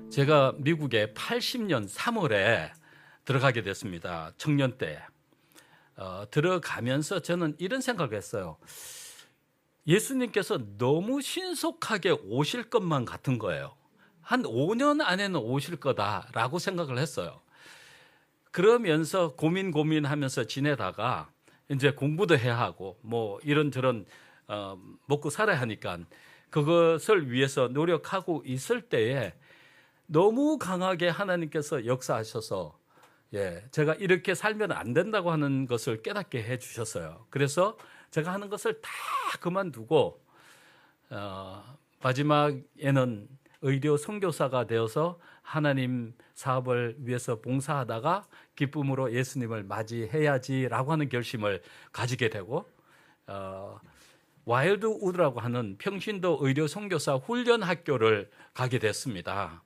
제가 미국에 80년 3월에 들어가게 됐습니다. 청년 때. 들어가면서 저는 이런 생각을 했어요. 예수님께서 너무 신속하게 오실 것만 같은 거예요. 한 5년 안에는 오실 거다라고 생각을 했어요. 그러면서 고민하면서 지내다가 이제 공부도 해야 하고 뭐 이런저런 먹고 살아야 하니까 그것을 위해서 노력하고 있을 때에 너무 강하게 하나님께서 역사하셔서 제가 이렇게 살면 안 된다고 하는 것을 깨닫게 해 주셨어요. 그래서 제가 하는 것을 다 그만두고 마지막에는 의료 선교사가 되어서 하나님 사업을 위해서 봉사하다가 기쁨으로 예수님을 맞이해야지라고 하는 결심을 가지게 되고 와일드우드라고 하는 평신도 의료 선교사 훈련 학교를 가게 됐습니다.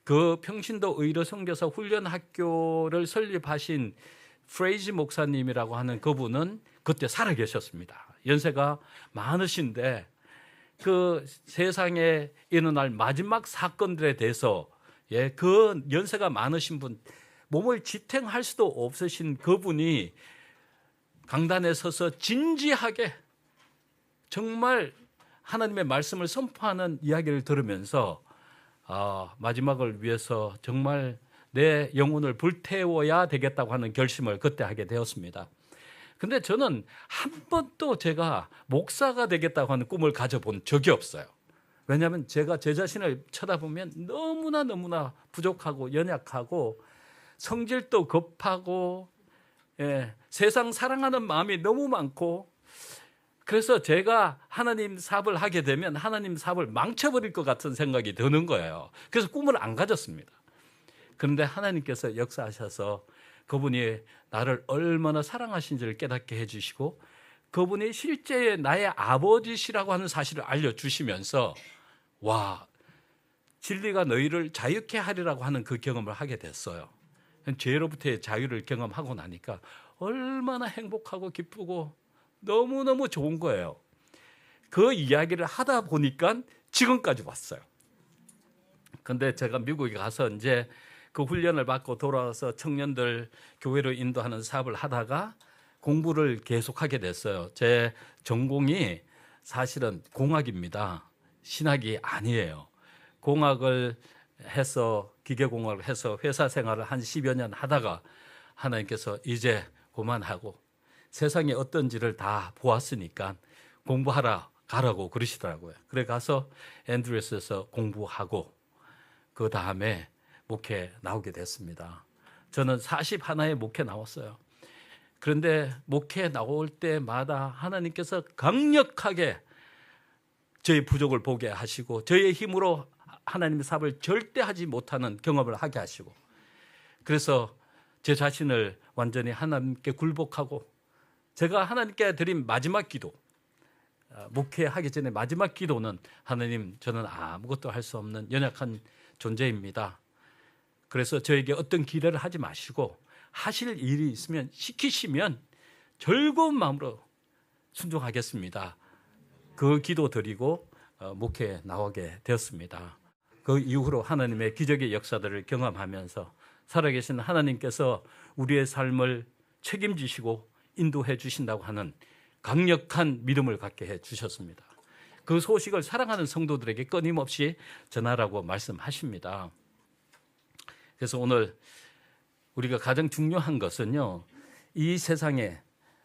그 평신도 의료 선교사 훈련 학교를 설립하신 프레이즈 목사님이라고 하는 그분은 그때 살아계셨습니다. 연세가 많으신데 그 세상에 일어날 마지막 사건들에 대해서 그 연세가 많으신 분, 몸을 지탱할 수도 없으신 그분이 강단에 서서 진지하게 정말 하나님의 말씀을 선포하는 이야기를 들으면서 마지막을 위해서 정말 내 영혼을 불태워야 되겠다고 하는 결심을 그때 하게 되었습니다. 근데 저는 한 번도 제가 목사가 되겠다고 하는 꿈을 가져본 적이 없어요. 왜냐하면 제가 제 자신을 쳐다보면 너무나 부족하고 연약하고 성질도 급하고 세상 사랑하는 마음이 너무 많고 그래서 제가 하나님 사업을 하게 되면 하나님 사업을 망쳐버릴 것 같은 생각이 드는 거예요. 그래서 꿈을 안 가졌습니다. 그런데 하나님께서 역사하셔서 그분이 나를 얼마나 사랑하신지를 깨닫게 해주시고 그분이 실제 나의 아버지시라고 하는 사실을 알려주시면서 와, 진리가 너희를 자유케 하리라고 하는 그 경험을 하게 됐어요. 죄로부터의 자유를 경험하고 나니까 얼마나 행복하고 기쁘고 너무너무 좋은 거예요. 그 이야기를 하다 보니까 지금까지 왔어요. 근데 제가 미국에 가서 이제 그 훈련을 받고 돌아와서 청년들 교회로 인도하는 사업을 하다가 공부를 계속하게 됐어요. 제 전공이 사실은 공학입니다. 신학이 아니에요. 공학을 해서 기계공학을 해서 회사 생활을 한 10여 년 하다가 하나님께서 이제 그만하고 세상이 어떤지를 다 보았으니까 공부하라 가라고 그러시더라고요. 그래 가서 앤드루스에서 공부하고 그 다음에 목회 나오게 됐습니다. 저는 41의 목회 나왔어요. 그런데 목회 나올 때마다 하나님께서 강력하게 저의 부족을 보게 하시고 저의 힘으로 하나님의 사업을 절대 하지 못하는 경험을 하게 하시고 그래서 제 자신을 완전히 하나님께 굴복하고 제가 하나님께 드린 마지막 기도, 목회하기 전에 마지막 기도는 하나님, 저는 아무것도 할 수 없는 연약한 존재입니다. 그래서 저에게 어떤 기대를 하지 마시고 하실 일이 있으면 시키시면 즐거운 마음으로 순종하겠습니다. 그 기도 드리고 목회에 나오게 되었습니다. 그 이후로 하나님의 기적의 역사들을 경험하면서 살아계신 하나님께서 우리의 삶을 책임지시고 인도해 주신다고 하는 강력한 믿음을 갖게 해 주셨습니다. 그 소식을 사랑하는 성도들에게 끊임없이 전하라고 말씀하십니다. 그래서 오늘 우리가 가장 중요한 것은요, 이 세상의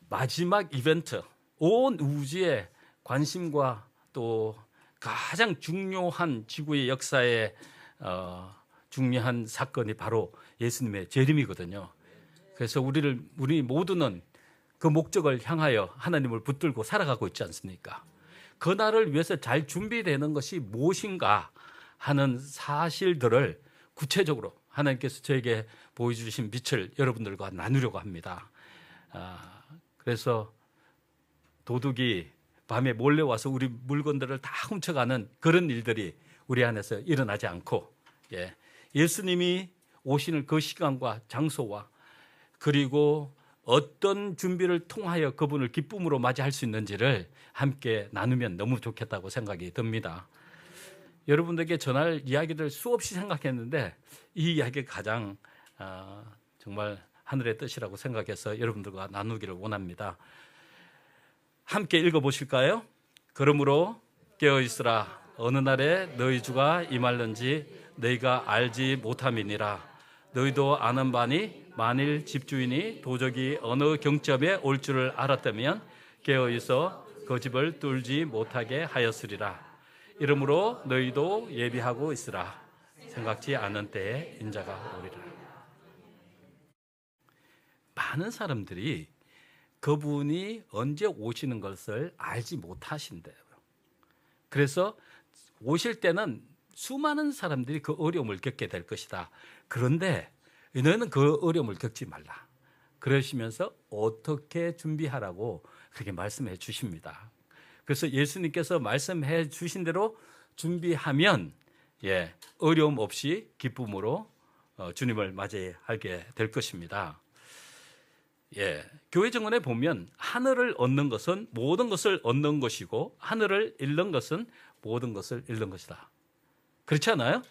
마지막 이벤트, 온 우주의 관심과 또 가장 중요한 지구의 역사에 중요한 사건이 바로 예수님의 재림이거든요. 그래서 우리 모두는 그 목적을 향하여 하나님을 붙들고 살아가고 있지 않습니까? 그 날을 위해서 잘 준비되는 것이 무엇인가 하는 사실들을 구체적으로 하나님께서 저에게 보여주신 빛을 여러분들과 나누려고 합니다. 그래서 도둑이 밤에 몰래 와서 우리 물건들을 다 훔쳐가는 그런 일들이 우리 안에서 일어나지 않고 예수님이 오시는 그 시간과 장소와 그리고 어떤 준비를 통하여 그분을 기쁨으로 맞이할 수 있는지를 함께 나누면 너무 좋겠다고 생각이 듭니다. 여러분들에게 전할 이야기들 수없이 생각했는데 이 이야기가 가장 정말 하늘의 뜻이라고 생각해서 여러분들과 나누기를 원합니다. 함께 읽어보실까요? 그러므로 깨어있으라. 어느 날에 너희 주가 임할는지 너희가 알지 못함이니라. 너희도 아는 바니 만일 집주인이 도적이 어느 경점에 올 줄을 알았다면 깨어있어 그 집을 뚫지 못하게 하였으리라. 이러므로 너희도 예비하고 있으라. 생각지 않은 때에 인자가 오리라. 많은 사람들이 그분이 언제 오시는 것을 알지 못하신대요. 그래서 오실 때는 수많은 사람들이 그 어려움을 겪게 될 것이다. 그런데 너희는 그 어려움을 겪지 말라. 그러시면서 어떻게 준비하라고 그렇게 말씀해 주십니다. 그래서 예수님께서 말씀해 주신 대로 준비하면 어려움 없이 기쁨으로 주님을 맞이하게 될 것입니다. 교회 정원에 보면 하늘을 얻는 것은 모든 것을 얻는 것이고 하늘을 잃는 것은 모든 것을 잃는 것이다. 그렇지 않아요?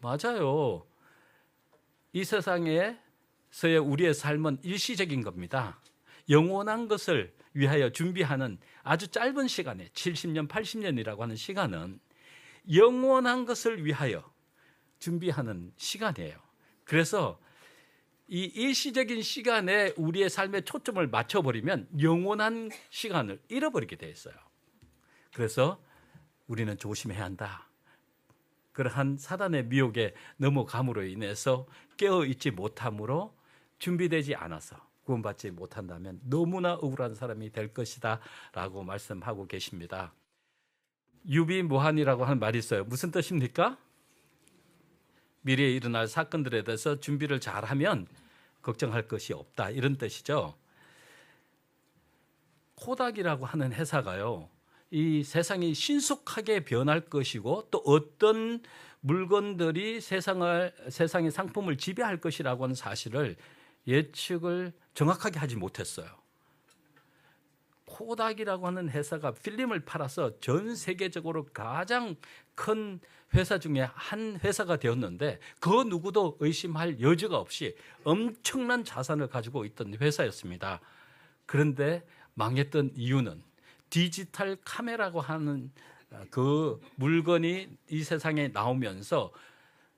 맞아요. 이 세상에서의 우리의 삶은 일시적인 겁니다. 영원한 것을 위하여 준비하는 아주 짧은 시간에 70년, 80년이라고 하는 시간은 영원한 것을 위하여 준비하는 시간이에요. 그래서 이 일시적인 시간에 우리의 삶의 초점을 맞춰버리면 영원한 시간을 잃어버리게 돼 있어요. 그래서 우리는 조심해야 한다. 그러한 사단의 미혹에 넘어감으로 인해서 깨어있지 못함으로 준비되지 않아서 구원받지 못한다면 너무나 억울한 사람이 될 것이다 라고 말씀하고 계십니다. 유비무환이라고 하는 말이 있어요. 무슨 뜻입니까? 미래에 일어날 사건들에 대해서 준비를 잘하면 걱정할 것이 없다, 이런 뜻이죠. 코닥이라고 하는 회사가요, 이 세상이 신속하게 변할 것이고 또 어떤 물건들이 세상의 상품을 지배할 것이라고 하는 사실을 예측을 정확하게 하지 못했어요. 코닥이라고 하는 회사가 필름을 팔아서 전 세계적으로 가장 큰 회사 중에 한 회사가 되었는데 그 누구도 의심할 여지가 없이 엄청난 자산을 가지고 있던 회사였습니다. 그런데 망했던 이유는 디지털 카메라라고 하는 그 물건이 이 세상에 나오면서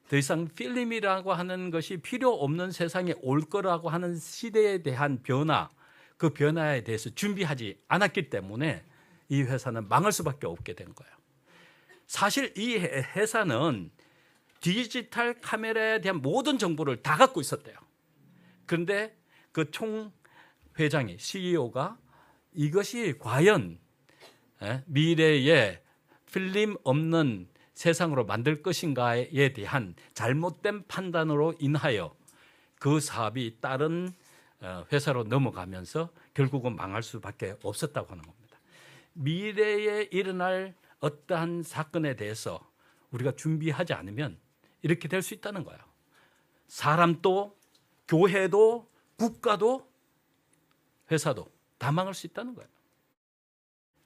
더 이상 필름이라고 하는 것이 필요 없는 세상에 올 거라고 하는 시대에 대한 변화, 그 변화에 대해서 준비하지 않았기 때문에 이 회사는 망할 수밖에 없게 된 거예요. 사실 이 회사는 디지털 카메라에 대한 모든 정보를 다 갖고 있었대요. 그런데 그 총 회장이, CEO가 이것이 과연 미래에 필름 없는 세상으로 만들 것인가에 대한 잘못된 판단으로 인하여 그 사업이 다른 회사로 넘어가면서 결국은 망할 수밖에 없었다고 하는 겁니다. 미래에 일어날 어떠한 사건에 대해서 우리가 준비하지 않으면 이렇게 될 수 있다는 거예요. 사람도, 교회도, 국가도, 회사도 다 망할 수 있다는 거예요.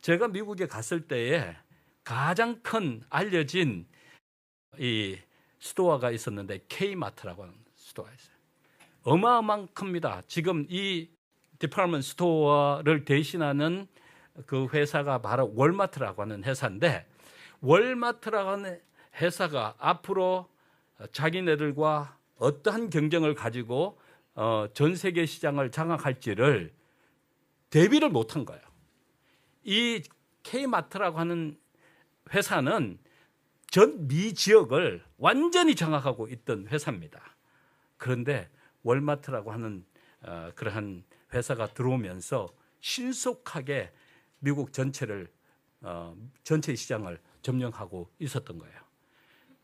제가 미국에 갔을 때에 가장 큰 알려진 이 스토어가 있었는데 K마트라고 하는 스토어가 있어요. 어마어마한 큽니다. 지금 이 디파트먼트 스토어를 대신하는 그 회사가 바로 월마트라고 하는 회사인데, 월마트라고 하는 회사가 앞으로 자기네들과 어떠한 경쟁을 가지고 전 세계 시장을 장악할지를 대비를 못한 거예요. 이 K마트라고 하는 회사는 전 미 지역을 완전히 장악하고 있던 회사입니다. 그런데 월마트라고 하는 그러한 회사가 들어오면서 신속하게 미국 전체 시장을 점령하고 있었던 거예요.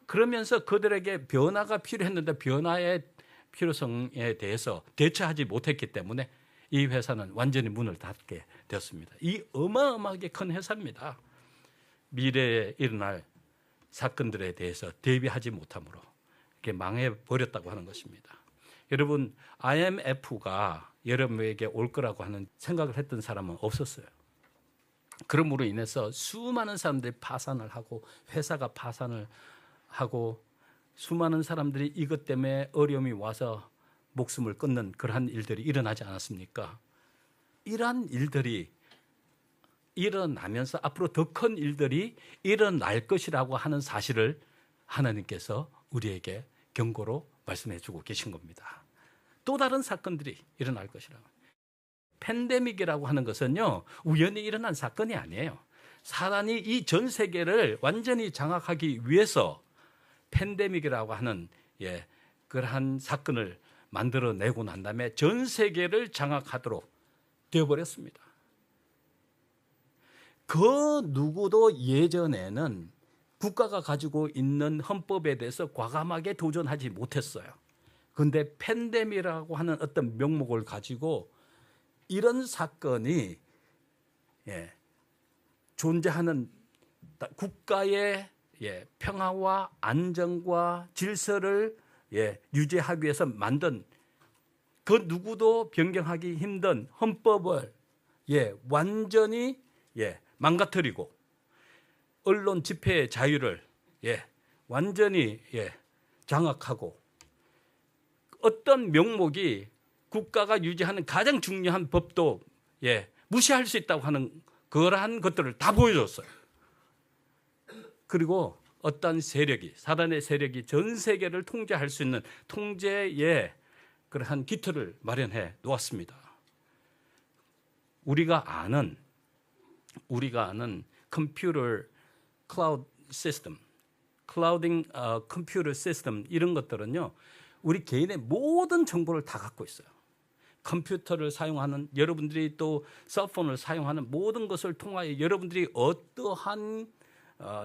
그러면서 그들에게 변화가 필요했는데 변화의 필요성에 대해서 대처하지 못했기 때문에 이 회사는 완전히 문을 닫게 되었습니다. 이 어마어마하게 큰 회사입니다. 미래에 일어날 사건들에 대해서 대비하지 못함으로 이렇게 망해버렸다고 하는 것입니다. 여러분, IMF가 여러분에게 올 거라고 하는 생각을 했던 사람은 없었어요. 그러므로 인해서 수많은 사람들이 파산을 하고 회사가 파산을 하고 수많은 사람들이 이것 때문에 어려움이 와서 목숨을 끊는 그러한 일들이 일어나지 않았습니까? 이러한 일들이 일어나면서 앞으로 더 큰 일들이 일어날 것이라고 하는 사실을 하나님께서 우리에게 경고로 말씀해 주고 계신 겁니다. 또 다른 사건들이 일어날 것이라고. 팬데믹이라고 하는 것은요, 우연히 일어난 사건이 아니에요. 사단이 이 전 세계를 완전히 장악하기 위해서 팬데믹이라고 하는 그러한 사건을 만들어내고 난 다음에 전 세계를 장악하도록 되어버렸습니다. 그 누구도 예전에는 국가가 가지고 있는 헌법에 대해서 과감하게 도전하지 못했어요. 그런데 팬데믹이라고 하는 어떤 명목을 가지고 이런 사건이 존재하는 국가의 평화와 안정과 질서를 유지하기 위해서 만든 그 누구도 변경하기 힘든 헌법을 완전히 망가뜨리고 언론 집회의 자유를 완전히 장악하고 어떤 명목이 국가가 유지하는 가장 중요한 법도 무시할 수 있다고 하는 그러한 것들을 다 보여줬어요. 그리고 어떤 세력이, 사단의 세력이 전 세계를 통제할 수 있는 통제의 그러한 기틀을 마련해 놓았습니다. 우리가 아는 컴퓨터 클라우드 시스템, 클라우딩 컴퓨터 시스템 이런 것들은요, 우리 개인의 모든 정보를 다 갖고 있어요. 컴퓨터를 사용하는 여러분들이 또 셀폰을 사용하는 모든 것을 통하여 여러분들이 어떠한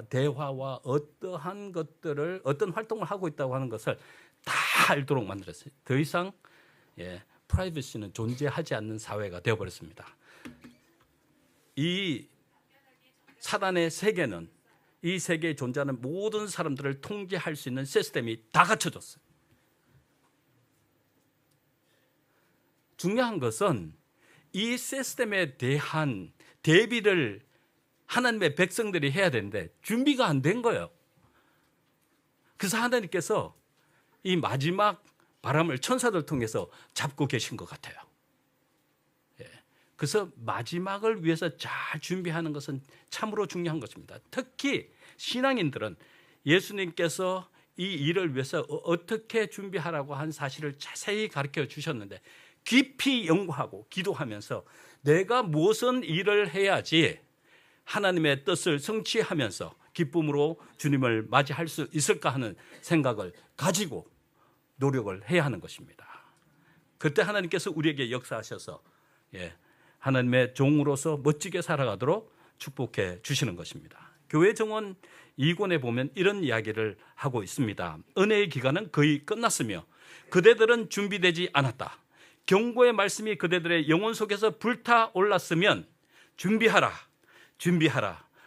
대화와 어떠한 것들을 어떤 활동을 하고 있다고 하는 것을 다 알도록 만들었어요. 더 이상 프라이버시는 존재하지 않는 사회가 되어버렸습니다. 이 사단의 세계는 이 세계에 존재하는 모든 사람들을 통제할 수 있는 시스템이 다 갖춰졌어요. 중요한 것은 이 시스템에 대한 대비를 하나님의 백성들이 해야 되는데 준비가 안 된 거예요. 그래서 하나님께서 이 마지막 바람을 천사들 통해서 잡고 계신 것 같아요. 그래서 마지막을 위해서 잘 준비하는 것은 참으로 중요한 것입니다. 특히 신앙인들은 예수님께서 이 일을 위해서 어떻게 준비하라고 한 사실을 자세히 가르쳐 주셨는데 깊이 연구하고 기도하면서 내가 무슨 일을 해야지 하나님의 뜻을 성취하면서 기쁨으로 주님을 맞이할 수 있을까 하는 생각을 가지고 노력을 해야 하는 것입니다. 그때 하나님께서 우리에게 역사하셔서 하나님의 종으로서 멋지게 살아가도록 축복해 주시는 것입니다. 교회 정원 2권에 보면 이런 이야기를 하고 있습니다. 은혜의 기간은 거의 끝났으며 그대들은 준비되지 않았다. 경고의 말씀이 그대들의 영혼 속에서 불타올랐으면 준비하라.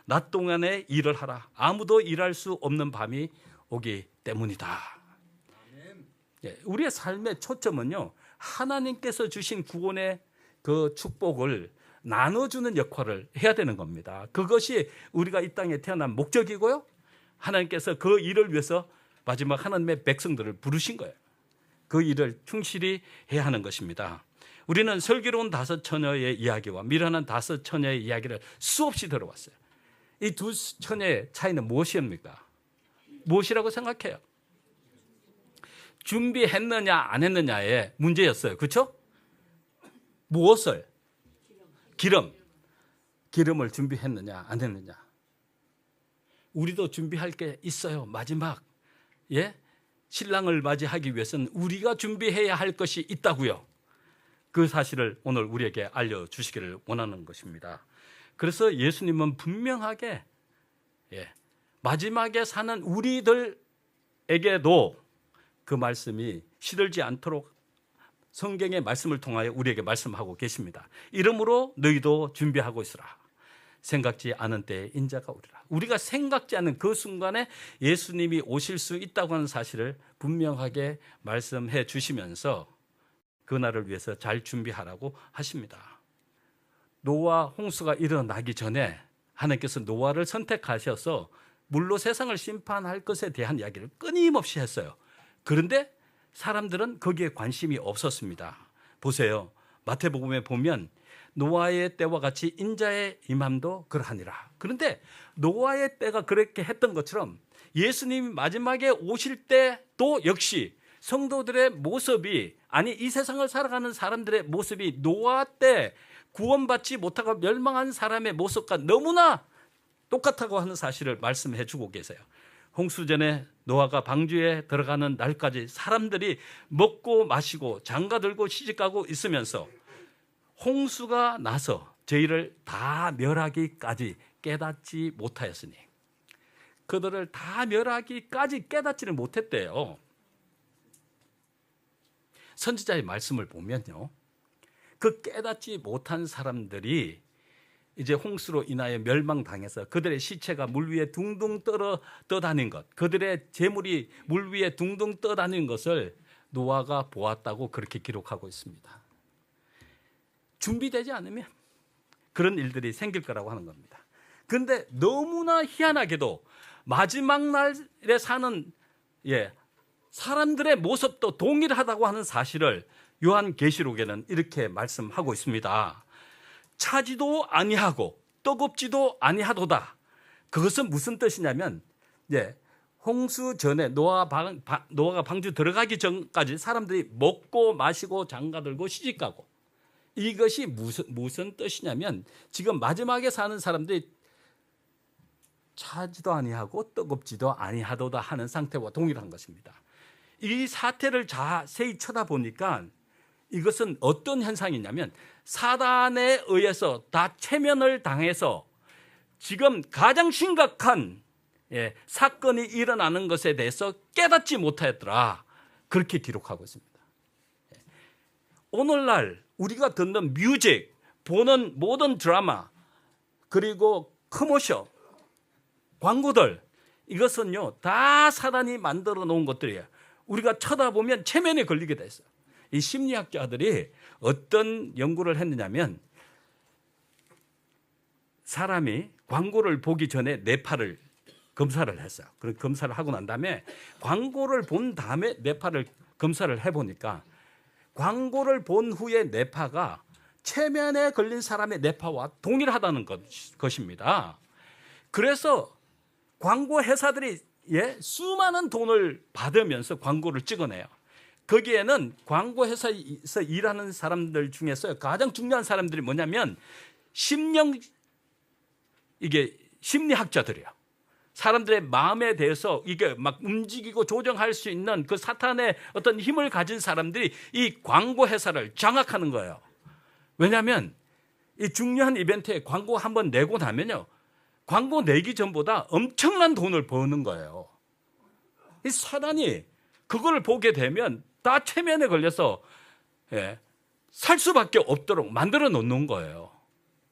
낮 동안에 일을 하라. 아무도 일할 수 없는 밤이 오기 때문이다. 우리의 삶의 초점은요, 하나님께서 주신 구원의 그 축복을 나눠주는 역할을 해야 되는 겁니다. 그것이 우리가 이 땅에 태어난 목적이고요, 하나님께서 그 일을 위해서 마지막 하나님의 백성들을 부르신 거예요. 그 일을 충실히 해야 하는 것입니다. 우리는 슬기로운 5 처녀의 이야기와 미련한 5 처녀의 이야기를 수없이 들어봤어요. 이 2 처녀의 차이는 무엇입니까? 무엇이라고 생각해요? 준비했느냐 안 했느냐의 문제였어요. 그렇죠? 무엇을? 기름을 준비했느냐 안 했느냐. 우리도 준비할 게 있어요. 마지막 신랑을 맞이하기 위해서는 우리가 준비해야 할 것이 있다고요. 그 사실을 오늘 우리에게 알려주시기를 원하는 것입니다. 그래서 예수님은 분명하게 마지막에 사는 우리들에게도 그 말씀이 시들지 않도록 성경의 말씀을 통하여 우리에게 말씀하고 계십니다. 이러므로 너희도 준비하고 있으라. 생각지 않은 때에 인자가 오리라. 우리가 생각지 않은 그 순간에 예수님이 오실 수 있다고 하는 사실을 분명하게 말씀해 주시면서 그날을 위해서 잘 준비하라고 하십니다. 노아 홍수가 일어나기 전에 하나님께서 노아를 선택하셔서 물로 세상을 심판할 것에 대한 이야기를 끊임없이 했어요. 그런데 사람들은 거기에 관심이 없었습니다. 보세요. 마태복음에 보면 노아의 때와 같이 인자의 임함도 그러하니라. 그런데 노아의 때가 그렇게 했던 것처럼 예수님이 마지막에 오실 때도 역시 성도들의 모습이, 아니 이 세상을 살아가는 사람들의 모습이 노아 때 구원받지 못하고 멸망한 사람의 모습과 너무나 똑같다고 하는 사실을 말씀해 주고 계세요. 홍수 전에 노아가 방주에 들어가는 날까지 사람들이 먹고 마시고 장가들고 시집가고 있으면서 홍수가 나서 저희를 다 멸하기까지 깨닫지 못하였으니, 그들을 다 멸하기까지 깨닫지를 못했대요. 선지자의 말씀을 보면요, 그 깨닫지 못한 사람들이 이제 홍수로 인하여 멸망당해서 그들의 시체가 물 위에 둥둥 떠다닌 것, 그들의 재물이 물 위에 둥둥 떠다닌 것을 노아가 보았다고 그렇게 기록하고 있습니다. 준비되지 않으면 그런 일들이 생길 거라고 하는 겁니다. 그런데 너무나 희한하게도 마지막 날에 사는 사람들의 모습도 동일하다고 하는 사실을 요한계시록에는 이렇게 말씀하고 있습니다. 차지도 아니하고 뜨겁지도 아니하도다. 그것은 무슨 뜻이냐면, 홍수 전에 노아가 방주 들어가기 전까지 사람들이 먹고 마시고 장가들고 시집가고, 이것이 무슨 뜻이냐면 지금 마지막에 사는 사람들이 차지도 아니하고 뜨겁지도 아니하도다 하는 상태와 동일한 것입니다. 이 사태를 자세히 쳐다보니까 이것은 어떤 현상이냐면 사단에 의해서 다 체면을 당해서 지금 가장 심각한 사건이 일어나는 것에 대해서 깨닫지 못하였더라. 그렇게 기록하고 있습니다. 오늘날 우리가 듣는 뮤직, 보는 모든 드라마, 그리고 커머셜, 광고들, 이것은요 다 사단이 만들어 놓은 것들이에요. 우리가 쳐다보면 체면에 걸리게 돼 있어요. 이 심리학자들이 어떤 연구를 했느냐면, 사람이 광고를 보기 전에 뇌파를 검사를 했어요. 그런 검사를 하고 난 다음에 광고를 본 다음에 뇌파를 검사를 해보니까 광고를 본 후에 뇌파가 체면에 걸린 사람의 뇌파와 동일하다는 것입니다. 그래서 광고 회사들이 수많은 돈을 받으면서 광고를 찍어내요. 거기에는 광고 회사에서 일하는 사람들 중에서 가장 중요한 사람들이 뭐냐면 심리학자들이에요. 사람들의 마음에 대해서 이게 막 움직이고 조정할 수 있는 그 사탄의 어떤 힘을 가진 사람들이 이 광고 회사를 장악하는 거예요. 왜냐하면 이 중요한 이벤트에 광고 한번 내고 나면요, 광고 내기 전보다 엄청난 돈을 버는 거예요. 이 사단이 그걸 보게 되면 다 체면에 걸려서 살 수밖에 없도록 만들어 놓는 거예요.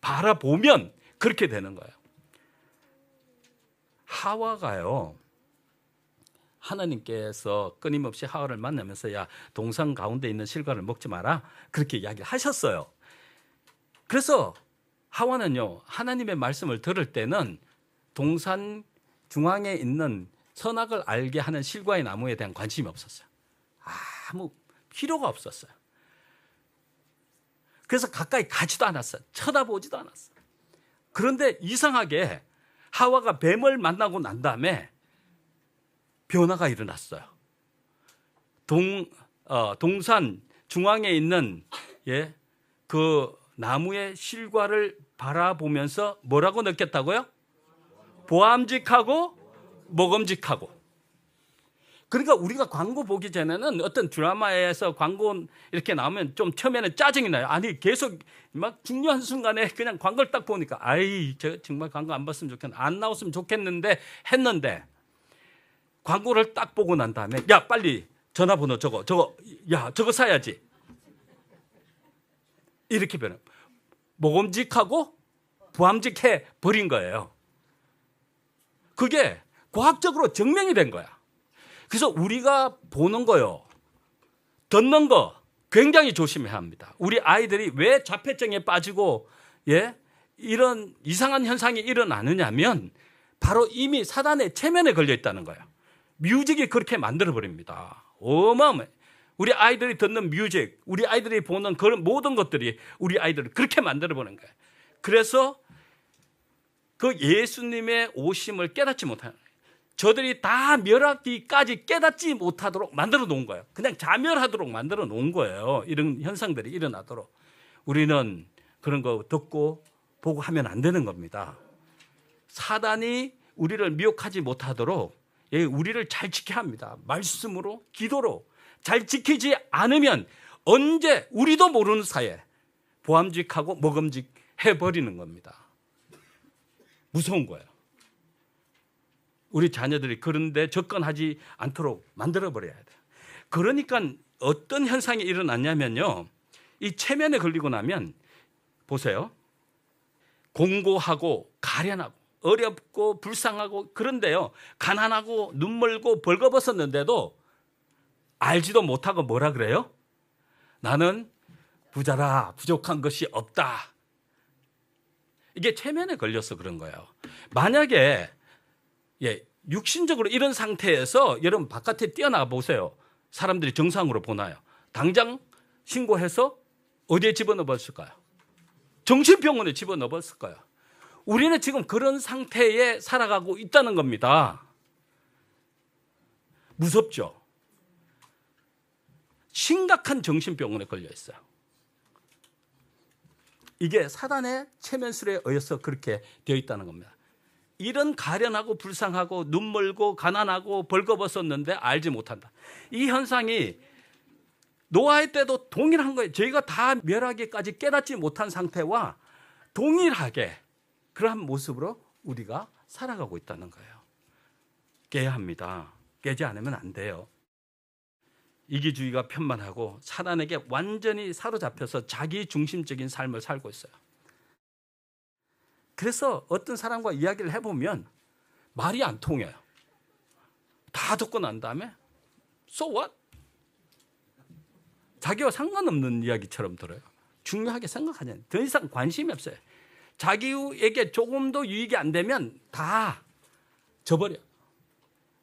바라보면 그렇게 되는 거예요. 하와가요, 하나님께서 끊임없이 하와를 만나면서 야, 동산 가운데 있는 실과를 먹지 마라, 그렇게 이야기를 하셨어요. 그래서 하와는요, 하나님의 말씀을 들을 때는 동산 중앙에 있는 선악을 알게 하는 실과의 나무에 대한 관심이 없었어요. 아무 필요가 없었어요. 그래서 가까이 가지도 않았어요. 쳐다보지도 않았어요. 그런데 이상하게 하와가 뱀을 만나고 난 다음에 변화가 일어났어요. 동산 중앙에 있는 그 나무의 실과를 바라보면서 뭐라고 느꼈다고요? 보암직하고 먹음직하고. 그러니까 우리가 광고 보기 전에는 어떤 드라마에서 광고 이렇게 나오면 좀 처음에는 짜증이 나요. 아니 계속 막 중요한 순간에 그냥 광고를 딱 보니까 저 정말 광고 안 봤으면 좋겠는데, 안 나왔으면 좋겠는데 했는데, 광고를 딱 보고 난 다음에 야 빨리 전화번호 저거 사야지, 이렇게 변해. 먹음직하고 부함직해 버린 거예요. 그게 과학적으로 증명이 된 거야. 그래서 우리가 보는 거요, 듣는 거, 굉장히 조심해야 합니다. 우리 아이들이 왜 자폐증에 빠지고 이런 이상한 현상이 일어나느냐면 바로 이미 사단의 체면에 걸려 있다는 거예요. 뮤직이 그렇게 만들어 버립니다. 어마어마해. 우리 아이들이 듣는 뮤직, 우리 아이들이 보는 그런 모든 것들이 우리 아이들을 그렇게 만들어 보는 거예요. 그래서 그 예수님의 오심을 깨닫지 못하는 거예요. 저들이 다 멸하기까지 깨닫지 못하도록 만들어 놓은 거예요. 그냥 자멸하도록 만들어 놓은 거예요. 이런 현상들이 일어나도록. 우리는 그런 거 듣고 보고 하면 안 되는 겁니다. 사단이 우리를 미혹하지 못하도록 우리를 잘 지켜야 합니다. 말씀으로, 기도로. 잘 지키지 않으면 언제 우리도 모르는 사이에 보암직하고 먹음직 해버리는 겁니다. 무서운 거예요. 우리 자녀들이 그런데 접근하지 않도록 만들어버려야 돼요. 그러니까 어떤 현상이 일어났냐면요. 이 체면에 걸리고 나면 보세요. 공고하고 가련하고 어렵고 불쌍하고 그런데요. 가난하고 눈멀고 벌거벗었는데도 알지도 못하고 뭐라 그래요? 나는 부자라 부족한 것이 없다. 이게 체면에 걸려서 그런 거예요. 만약에 육신적으로 이런 상태에서 여러분 바깥에 뛰어나가 보세요. 사람들이 정상으로 보나요? 당장 신고해서 어디에 집어넣었을까요? 정신병원에 집어넣었을까요? 우리는 지금 그런 상태에 살아가고 있다는 겁니다. 무섭죠? 심각한 정신병원에 걸려 있어요. 이게 사단의 체면술에 의해서 그렇게 되어 있다는 겁니다. 이런 가련하고 불쌍하고 눈멀고 가난하고 벌거벗었는데 알지 못한다. 이 현상이 노아의 때도 동일한 거예요. 저희가 다 멸하기까지 깨닫지 못한 상태와 동일하게 그러한 모습으로 우리가 살아가고 있다는 거예요. 깨야 합니다. 깨지 않으면 안 돼요. 이기주의가 편만하고 사단에게 완전히 사로잡혀서 자기 중심적인 삶을 살고 있어요. 그래서 어떤 사람과 이야기를 해보면 말이 안 통해요. 다 듣고 난 다음에 So what? 자기와 상관없는 이야기처럼 들어요. 중요하게 생각하지 않아요. 더 이상 관심이 없어요. 자기에게 조금도 유익이 안 되면 다 져버려요.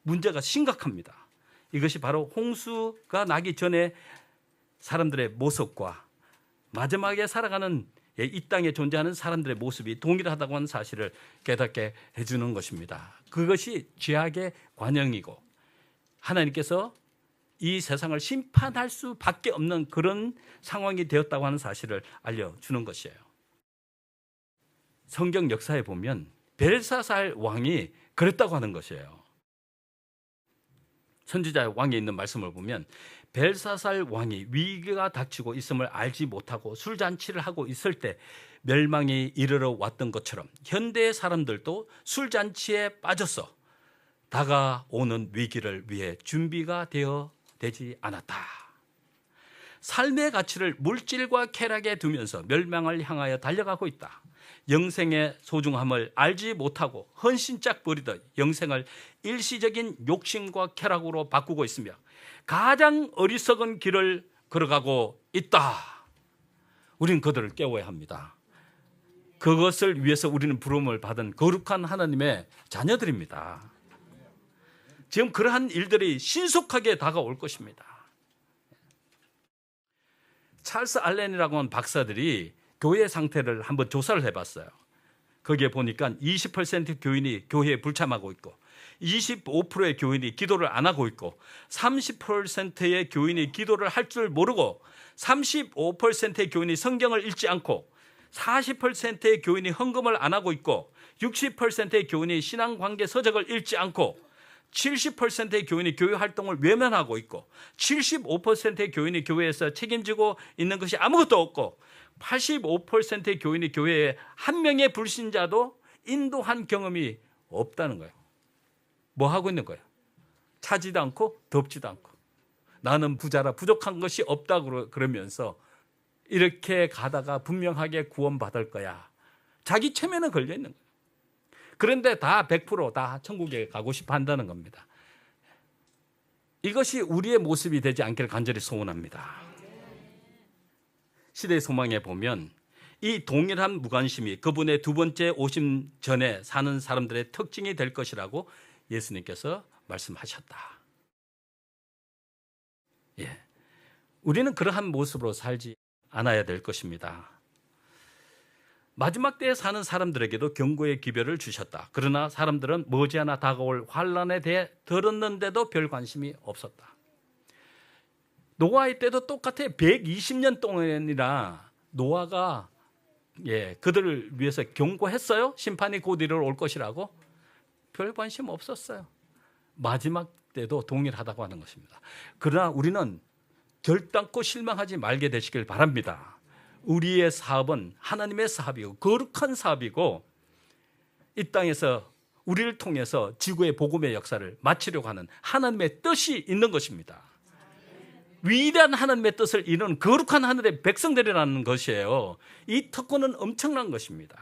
문제가 심각합니다. 이것이 바로 홍수가 나기 전에 사람들의 모습과 마지막에 살아가는 이 땅에 존재하는 사람들의 모습이 동일하다고 하는 사실을 깨닫게 해주는 것입니다. 그것이 죄악의 관영이고 하나님께서 이 세상을 심판할 수밖에 없는 그런 상황이 되었다고 하는 사실을 알려주는 것이에요. 성경 역사에 보면 벨사살 왕이 그랬다고 하는 것이에요. 선지자의 왕에 있는 말씀을 보면 벨사살 왕이 위기가 닥치고 있음을 알지 못하고 술잔치를 하고 있을 때 멸망이 이르러 왔던 것처럼 현대의 사람들도 술잔치에 빠져서 다가오는 위기를 위해 준비가 되지 않았다. 삶의 가치를 물질과 쾌락에 두면서 멸망을 향하여 달려가고 있다. 영생의 소중함을 알지 못하고 헌신짝 버리듯 영생을 일시적인 욕심과 쾌락으로 바꾸고 있으며 가장 어리석은 길을 걸어가고 있다. 우리는 그들을 깨워야 합니다. 그것을 위해서 우리는 부름을 받은 거룩한 하나님의 자녀들입니다. 지금 그러한 일들이 신속하게 다가올 것입니다. 찰스 알렌이라고 하는 박사들이 교회 상태를 한번 조사를 해봤어요. 거기에 보니까 20% 교인이 교회에 불참하고 있고 25%의 교인이 기도를 안 하고 있고 30%의 교인이 기도를 할 줄 모르고 35%의 교인이 성경을 읽지 않고 40%의 교인이 헌금을 안 하고 있고 60%의 교인이 신앙관계 서적을 읽지 않고 70%의 교인이 교회 활동을 외면하고 있고 75%의 교인이 교회에서 책임지고 있는 것이 아무것도 없고 85%의 교인이 교회에 한 명의 불신자도 인도한 경험이 없다는 거예요. 뭐 하고 있는 거예요? 차지도 않고 덥지도 않고 나는 부자라 부족한 것이 없다고 그러면서 이렇게 가다가 분명하게 구원받을 거야. 자기 체면에 걸려 있는 거예요. 그런데 다 100% 천국에 가고 싶어 한다는 겁니다. 이것이 우리의 모습이 되지 않기를 간절히 소원합니다. 시대의 소망에 보면 이 동일한 무관심이 그분의 두 번째 오심 전에 사는 사람들의 특징이 될 것이라고 예수님께서 말씀하셨다. 예. 우리는 그러한 모습으로 살지 않아야 될 것입니다. 마지막 때에 사는 사람들에게도 경고의 기별을 주셨다. 그러나 사람들은 머지않아 다가올 환란에 대해 들었는데도 별 관심이 없었다. 노아의 때도 똑같아. 120년 동안이나 노아가 그들을 위해서 경고했어요. 심판이 곧 이르러 것이라고. 별 관심 없었어요. 마지막 때도 동일하다고 하는 것입니다. 그러나 우리는 결단코 실망하지 말게 되시길 바랍니다. 우리의 사업은 하나님의 사업이고 거룩한 사업이고 이 땅에서 우리를 통해서 지구의 복음의 역사를 마치려고 하는 하나님의 뜻이 있는 것입니다. 위대한 하나님의 뜻을 이루는 거룩한 하늘의 백성들이라는 것이에요. 이 특권은 엄청난 것입니다.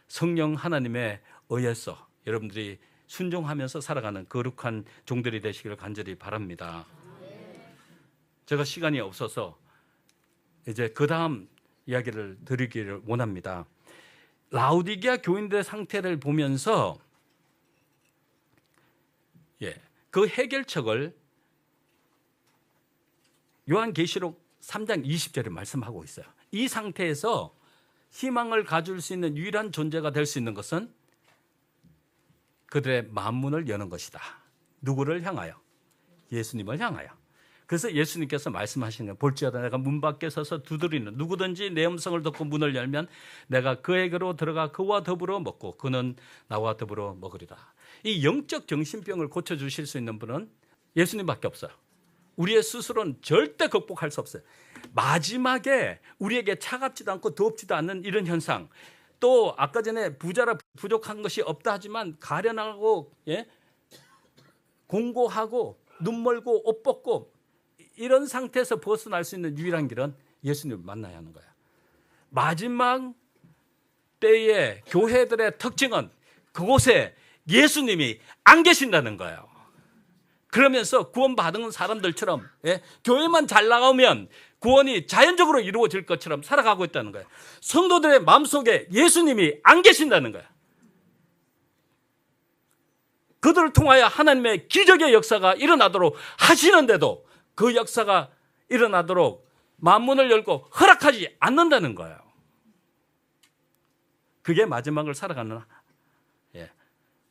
성령 하나님의 의해서 여러분들이 순종하면서 살아가는 거룩한 종들이 되시기를 간절히 바랍니다. 제가 시간이 없어서 이제 그 다음 이야기를 드리기를 원합니다. 라오디게아 교인들의 상태를 보면서 그 해결책을 요한계시록 3장 20절에 말씀하고 있어요. 이 상태에서 희망을 가질 수 있는 유일한 존재가 될 수 있는 것은 그들의 만문을 여는 것이다. 누구를 향하여? 예수님을 향하여. 그래서 예수님께서 말씀하시는 거예요. 볼지어다 내가 문 밖에 서서 두드리는 누구든지 내 음성을 듣고 문을 열면 내가 그에게로 들어가 그와 더불어 먹고 그는 나와 더불어 먹으리라. 이 영적 정신병을 고쳐주실 수 있는 분은 예수님밖에 없어요. 우리의 스스로는 절대 극복할 수 없어요. 마지막에 우리에게 차갑지도 않고 덥지도 않는 이런 현상, 또 아까 전에 부자라 부족한 것이 없다 하지만 가련하고 공고하고 눈 멀고 옷 벗고 이런 상태에서 벗어날 수 있는 유일한 길은 예수님을 만나야 하는 거예요. 마지막 때의 교회들의 특징은 그곳에 예수님이 안 계신다는 거예요. 그러면서 구원받은 사람들처럼 교회만 잘 나가면 구원이 자연적으로 이루어질 것처럼 살아가고 있다는 거예요. 성도들의 마음속에 예수님이 안 계신다는 거예요. 그들을 통하여 하나님의 기적의 역사가 일어나도록 하시는데도 그 역사가 일어나도록 만문을 열고 허락하지 않는다는 거예요. 그게 마지막을 살아가는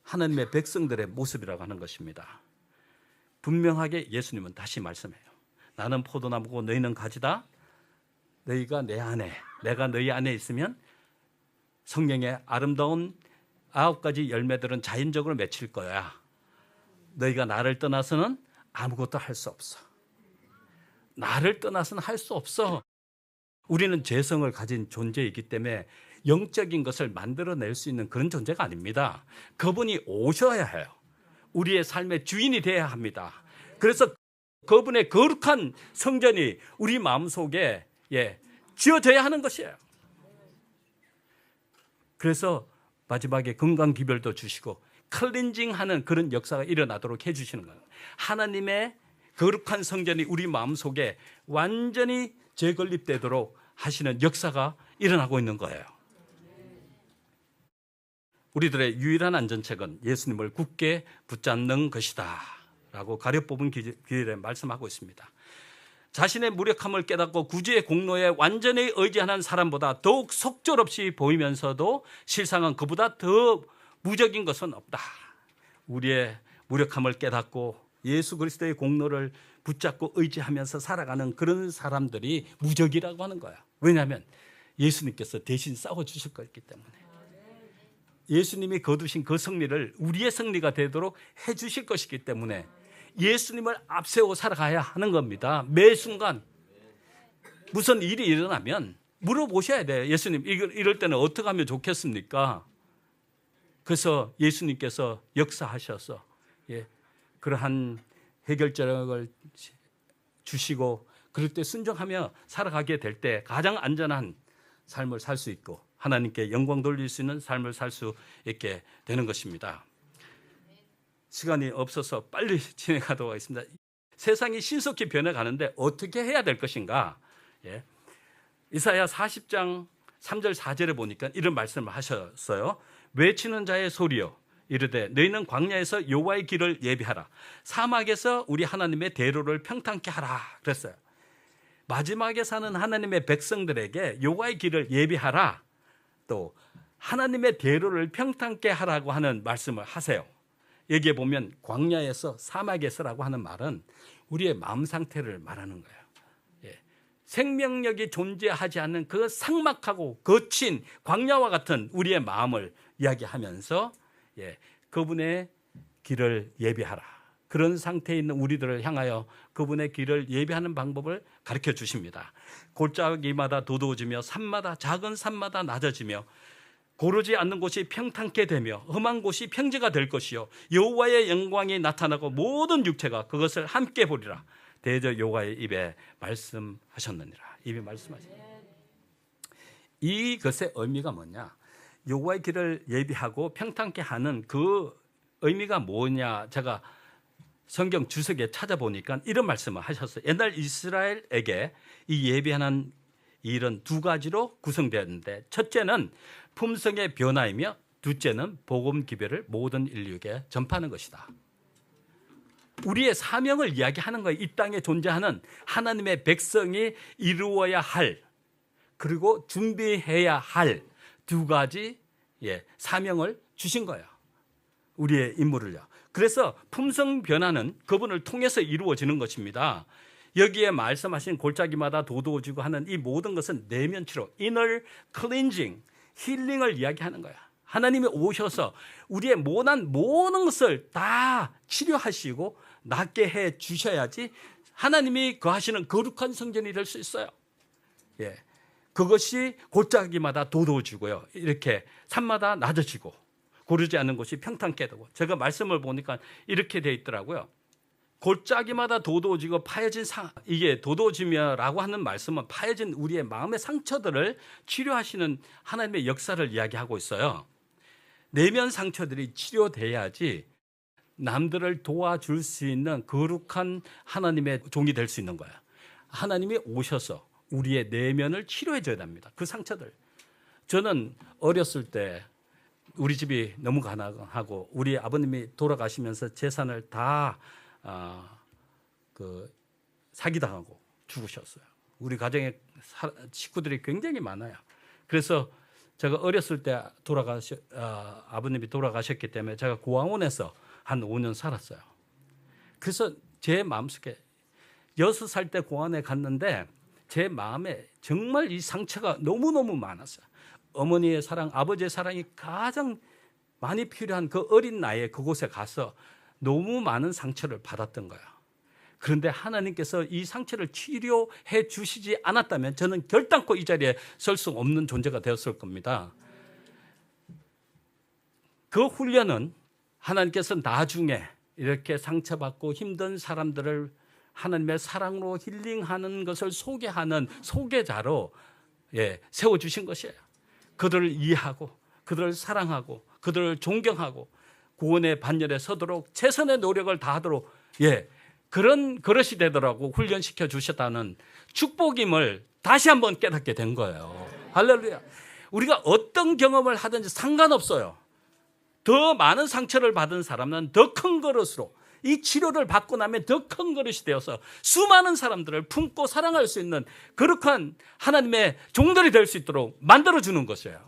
하나님의 백성들의 모습이라고 하는 것입니다. 분명하게 예수님은 다시 말씀해요. 나는 포도나무고 너희는 가지다. 너희가 내 안에, 내가 너희 안에 있으면 성령의 아름다운 9가지 열매들은 자연적으로 맺힐 거야. 너희가 나를 떠나서는 아무것도 할 수 없어. 나를 떠나서는 할 수 없어. 우리는 죄성을 가진 존재이기 때문에 영적인 것을 만들어낼 수 있는 그런 존재가 아닙니다. 그분이 오셔야 해요. 우리의 삶의 주인이 되어야 합니다. 그래서 그분의 거룩한 성전이 우리 마음속에 지어져야 하는 것이에요. 그래서 마지막에 건강기별도 주시고 클렌징하는 그런 역사가 일어나도록 해주시는 거예요. 하나님의 거룩한 성전이 우리 마음속에 완전히 재건립되도록 하시는 역사가 일어나고 있는 거예요. 우리들의 유일한 안전책은 예수님을 굳게 붙잡는 것이다 라고 가려뽑은 기일에 말씀하고 있습니다. 자신의 무력함을 깨닫고 구주의 공로에 완전히 의지하는 사람보다 더욱 속절없이 보이면서도 실상은 그보다 더 무적인 것은 없다. 우리의 무력함을 깨닫고 예수 그리스도의 공로를 붙잡고 의지하면서 살아가는 그런 사람들이 무적이라고 하는 거야. 왜냐하면 예수님께서 대신 싸워주실 거기 때문에. 예수님이 거두신 그 승리를 우리의 승리가 되도록 해주실 것이기 때문에 예수님을 앞세워 살아가야 하는 겁니다. 매 순간 무슨 일이 일어나면 물어보셔야 돼요. 예수님 이럴 때는 어떻게 하면 좋겠습니까? 그래서 예수님께서 역사하셔서 그러한 해결책을 주시고 그럴 때 순종하며 살아가게 될 때 가장 안전한 삶을 살 수 있고 하나님께 영광 돌릴 수 있는 삶을 살 수 있게 되는 것입니다. 시간이 없어서 빨리 진행하도록 하겠습니다. 세상이 신속히 변해가는데 어떻게 해야 될 것인가? 이사야 40장 3절 4절에 보니까 이런 말씀을 하셨어요. 외치는 자의 소리여 이르되 너희는 광야에서 여호와의 길을 예비하라. 사막에서 우리 하나님의 대로를 평탄케 하라 그랬어요. 마지막에 사는 하나님의 백성들에게 여호와의 길을 예비하라, 또 하나님의 대로를 평탄케 하라고 하는 말씀을 하세요. 여기에 보면 광야에서 사막에서라고 하는 말은 우리의 마음 상태를 말하는 거예요. 생명력이 존재하지 않는 그 삭막하고 거친 광야와 같은 우리의 마음을 이야기하면서 그분의 길을 예비하라. 그런 상태에 있는 우리들을 향하여 그분의 길을 예비하는 방법을 가르쳐 주십니다. 골짜기마다 도도해지며 산마다 작은 산마다 낮아지며 고르지 않는 곳이 평탄케 되며 험한 곳이 평지가 될 것이요 여호와의 영광이 나타나고 모든 육체가 그것을 함께 보리라. 대저 여호와의 입에 말씀하셨느니라. 입에 말씀하셨느니라. 이것의 의미가 뭐냐? 여호와의 길을 예비하고 평탄케 하는 그 의미가 뭐냐? 제가 성경 주석에 찾아보니까 이런 말씀을 하셨어요. 옛날 이스라엘에게 이 예비하는 일은 두 가지로 구성되었는데, 첫째는 품성의 변화이며 둘째는 복음 기별을 모든 인류에게 전파하는 것이다. 우리의 사명을 이야기하는 거예요. 이 땅에 존재하는 하나님의 백성이 이루어야 할, 그리고 준비해야 할 두 가지 사명을 주신 거예요. 우리의 임무를요. 그래서 품성 변화는 그분을 통해서 이루어지는 것입니다. 여기에 말씀하신 골짜기마다 도도해지고 하는 이 모든 것은 내면 치료, inner cleansing, 힐링을 이야기하는 거야. 하나님이 오셔서 우리의 모난 모든 것을 다 치료하시고 낫게 해 주셔야지 하나님이 거하시는 거룩한 성전이 될 수 있어요. 그것이 골짜기마다 도도해지고요, 이렇게 산마다 낮아지고 고르지 않는 곳이 평탄케 되고. 제가 말씀을 보니까 이렇게 되어 있더라고요. 골짜기마다 도도해지고 파여진 이게 도도해지며라고 하는 말씀은 파여진 우리의 마음의 상처들을 치료하시는 하나님의 역사를 이야기하고 있어요. 내면 상처들이 치료돼야지 남들을 도와줄 수 있는 거룩한 하나님의 종이 될 수 있는 거예요. 하나님이 오셔서 우리의 내면을 치료해 줘야 됩니다. 그 상처들. 저는 어렸을 때 우리 집이 너무 가난하고 우리 아버님이 돌아가시면서 재산을 다 사기당하고 죽으셨어요. 우리 가정에 식구들이 굉장히 많아요. 그래서 제가 어렸을 때 아버님이 돌아가셨기 때문에 제가 고아원에서 한 5년 살았어요. 그래서 제 마음속에 6살 때 고아원에 갔는데 제 마음에 정말 이 상처가 너무너무 많았어요. 어머니의 사랑, 아버지의 사랑이 가장 많이 필요한 그 어린 나이에 그곳에 가서 너무 많은 상처를 받았던 거예요. 그런데 하나님께서 이 상처를 치료해 주시지 않았다면 저는 결단코 이 자리에 설 수 없는 존재가 되었을 겁니다. 그 훈련은 하나님께서 나중에 이렇게 상처받고 힘든 사람들을 하나님의 사랑으로 힐링하는 것을 소개하는 소개자로 세워주신 것이에요. 그들을 이해하고 그들을 사랑하고 그들을 존경하고 구원의 반열에 서도록 최선의 노력을 다하도록 그런 그릇이 되더라고 훈련시켜 주셨다는 축복임을 다시 한번 깨닫게 된 거예요. 할렐루야. 우리가 어떤 경험을 하든지 상관없어요. 더 많은 상처를 받은 사람은 더 큰 그릇으로 이 치료를 받고 나면 더 큰 그릇이 되어서 수많은 사람들을 품고 사랑할 수 있는 거룩한 하나님의 종들이 될 수 있도록 만들어주는 것이에요.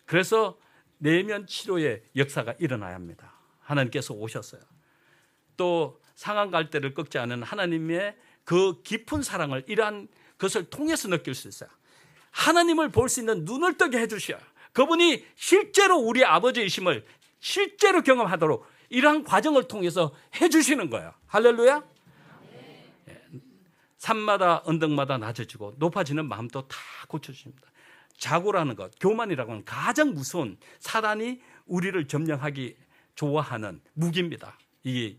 그래서 내면 치료의 역사가 일어나야 합니다. 하나님께서 오셨어요. 또 상한 갈대를 꺾지 않은 하나님의 그 깊은 사랑을 이러한 것을 통해서 느낄 수 있어요. 하나님을 볼 수 있는 눈을 뜨게 해주셔야, 그분이 실제로 우리 아버지이심을 실제로 경험하도록 이러한 과정을 통해서 해주시는 거예요. 할렐루야. 산마다 언덕마다 낮아지고 높아지는 마음도 다 고쳐주십니다. 자고라는 것, 교만이라고 하는 가장 무서운 사단이 우리를 점령하기 좋아하는 무기입니다. 이게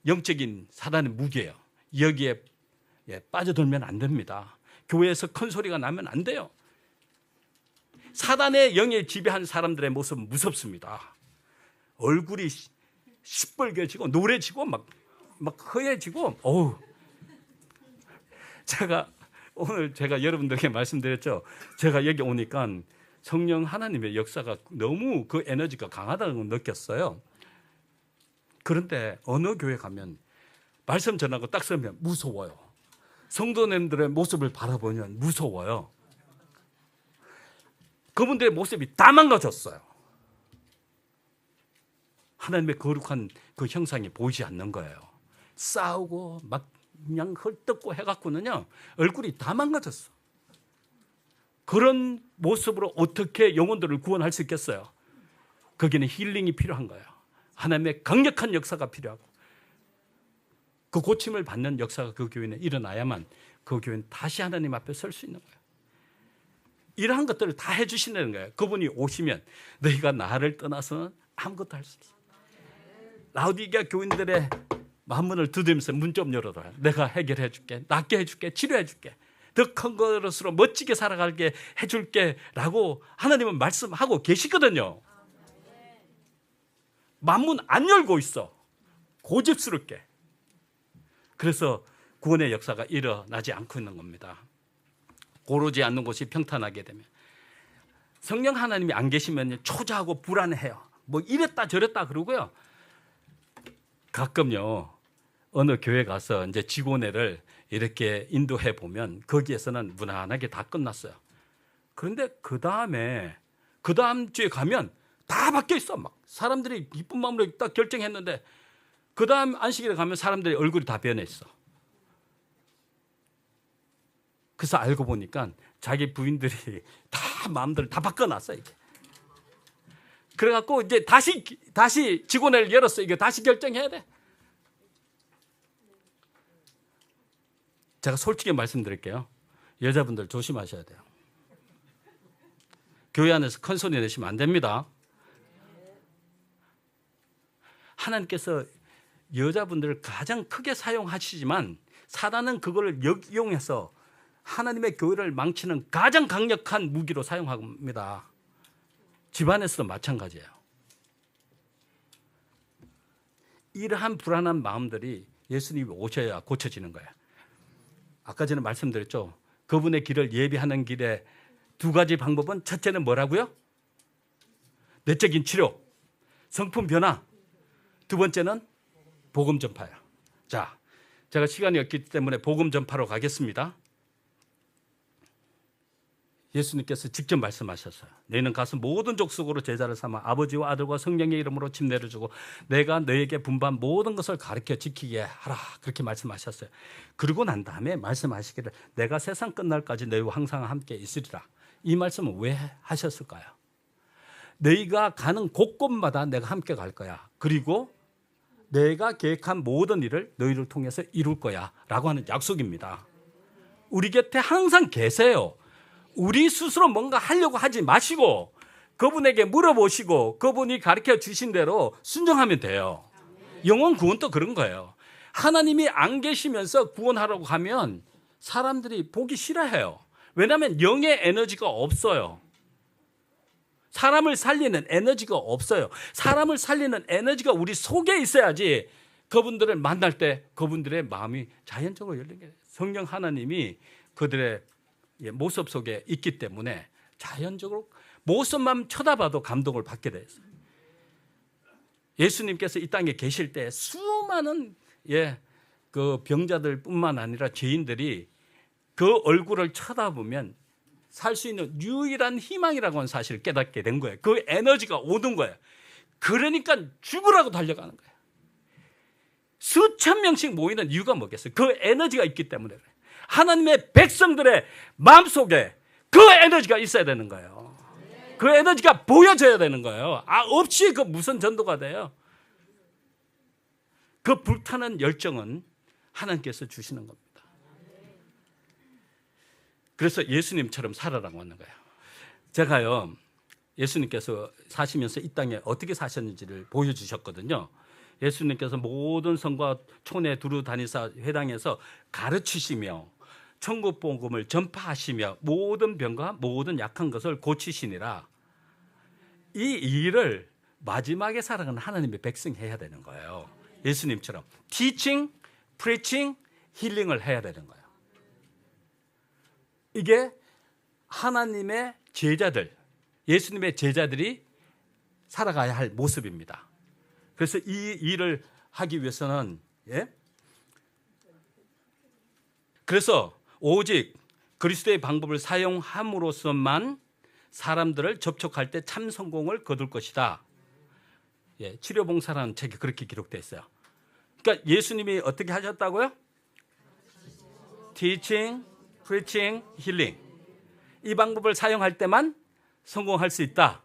영적인 사단의 무기예요. 여기에 빠져들면 안 됩니다. 교회에서 큰 소리가 나면 안 돼요. 사단의 영에 지배한 사람들의 모습은 무섭습니다. 얼굴이 시뻘개지고 노래지고 막 허해지고. 제가 오늘 제가 여러분들에게 말씀드렸죠. 제가 여기 오니까 성령 하나님의 역사가 너무 그 에너지가 강하다는 걸 느꼈어요. 그런데 어느 교회 가면 말씀 전하고 딱 서면 무서워요. 성도님들의 모습을 바라보면 무서워요. 그분들의 모습이 다 망가졌어요. 하나님의 거룩한 그 형상이 보이지 않는 거예요. 싸우고 막 그냥 헐떡고 해갖고는요 얼굴이 다 망가졌어. 그런 모습으로 어떻게 영혼들을 구원할 수 있겠어요? 거기는 힐링이 필요한 거예요. 하나님의 강력한 역사가 필요하고 그 고침을 받는 역사가 그 교회는 일어나야만 그 교회는 다시 하나님 앞에 설 수 있는 거예요. 이러한 것들을 다 해주시는 거예요. 그분이 오시면 너희가 나를 떠나서는 아무것도 할 수 없어. 라우디게아 교인들의 마음문을 두드리면서 문 좀 열어둬요. 내가 해결해 줄게, 낫게 해줄게, 치료해 줄게, 더 큰 것으로 멋지게 살아가게 해줄게 라고 하나님은 말씀하고 계시거든요. 만문 안 열고 있어. 고집스럽게. 그래서 구원의 역사가 일어나지 않고 있는 겁니다. 고르지 않는 곳이 평탄하게 되면 성령 하나님이 안 계시면 초조하고 불안해요. 뭐 이랬다 저랬다 그러고요. 가끔요 어느 교회 가서 이제 직원회를 이렇게 인도해 보면 거기에서는 무난하게 다 끝났어요. 그런데 그 다음 주에 가면 다 바뀌어 있어. 막 사람들이 기쁜 마음으로 딱 결정했는데 그 다음 안식일에 가면 사람들이 얼굴이 다 변해 있어. 그래서 알고 보니까 자기 부인들이 다 마음대로 다 바꿔놨어 이게. 그래갖고 이제 다시 직원회를 열었어. 이거 다시 결정해야 돼. 제가 솔직히 말씀드릴게요. 여자분들 조심하셔야 돼요. 교회 안에서 큰 소리 내시면 안 됩니다. 하나님께서 여자분들을 가장 크게 사용하시지만 사단은 그걸 이용해서 하나님의 교회를 망치는 가장 강력한 무기로 사용합니다. 집안에서도 마찬가지예요. 이러한 불안한 마음들이 예수님이 오셔야 고쳐지는 거예요. 아까 전에 말씀드렸죠. 그분의 길을 예비하는 길에 두 가지 방법은 첫째는 뭐라고요? 내적인 치료, 성품 변화. 두 번째는 복음 전파예요. 자, 제가 시간이 없기 때문에 복음 전파로 가겠습니다. 예수님께서 직접 말씀하셨어요. 너희는 가서 모든 족속으로 제자를 삼아 아버지와 아들과 성령의 이름으로 침례를 주고 내가 너에게 분반 모든 것을 가르쳐 지키게 하라. 그렇게 말씀하셨어요. 그러고 난 다음에 말씀하시기를 내가 세상 끝날까지 너희와 항상 함께 있으리라. 이 말씀은 왜 하셨을까요? 너희가 가는 곳곳마다 내가 함께 갈 거야. 그리고 내가 계획한 모든 일을 너희를 통해서 이룰 거야 라고 하는 약속입니다. 우리 곁에 항상 계세요. 우리 스스로 뭔가 하려고 하지 마시고 그분에게 물어보시고 그분이 가르쳐 주신 대로 순종하면 돼요. 영혼 구원도 그런 거예요. 하나님이 안 계시면서 구원하라고 하면 사람들이 보기 싫어해요. 왜냐하면 영의 에너지가 없어요. 사람을 살리는 에너지가 없어요. 사람을 살리는 에너지가 우리 속에 있어야지 그분들을 만날 때 그분들의 마음이 자연적으로 열리게 돼요. 성령 하나님이 그들의 모습 속에 있기 때문에 자연적으로 모습만 쳐다봐도 감동을 받게 됐어요. 예수님께서 이 땅에 계실 때 수많은 그 병자들뿐만 아니라 죄인들이 그 얼굴을 쳐다보면 살 수 있는 유일한 희망이라고 하는 사실을 깨닫게 된 거예요. 그 에너지가 오는 거예요. 그러니까 죽으라고 달려가는 거예요. 수천 명씩 모이는 이유가 뭐겠어요? 그 에너지가 있기 때문에 그래요. 하나님의 백성들의 마음속에 그 에너지가 있어야 되는 거예요. 그 에너지가 보여져야 되는 거예요. 없이 그 무슨 전도가 돼요? 그 불타는 열정은 하나님께서 주시는 겁니다. 그래서 예수님처럼 살아라고 하는 거예요. 제가요, 예수님께서 사시면서 이 땅에 어떻게 사셨는지를 보여주셨거든요. 예수님께서 모든 성과 촌에 두루 다니사 회당에서 가르치시며 천국 복음을 전파하시며 모든 병과 모든 약한 것을 고치시니라. 이 일을 마지막에 살아가는 하나님의 백성이 해야 되는 거예요. 예수님처럼 teaching, preaching, 힐링을 해야 되는 거예요. 이게 하나님의 제자들, 예수님의 제자들이 살아가야 할 모습입니다. 그래서 이 일을 하기 위해서는 그래서 오직 그리스도의 방법을 사용함으로써만 사람들을 접촉할 때 참 성공을 거둘 것이다. 치료봉사라는 책에 그렇게 기록되어 있어요. 그러니까 예수님이 어떻게 하셨다고요? Teaching, Preaching, Healing. 이 방법을 사용할 때만 성공할 수 있다.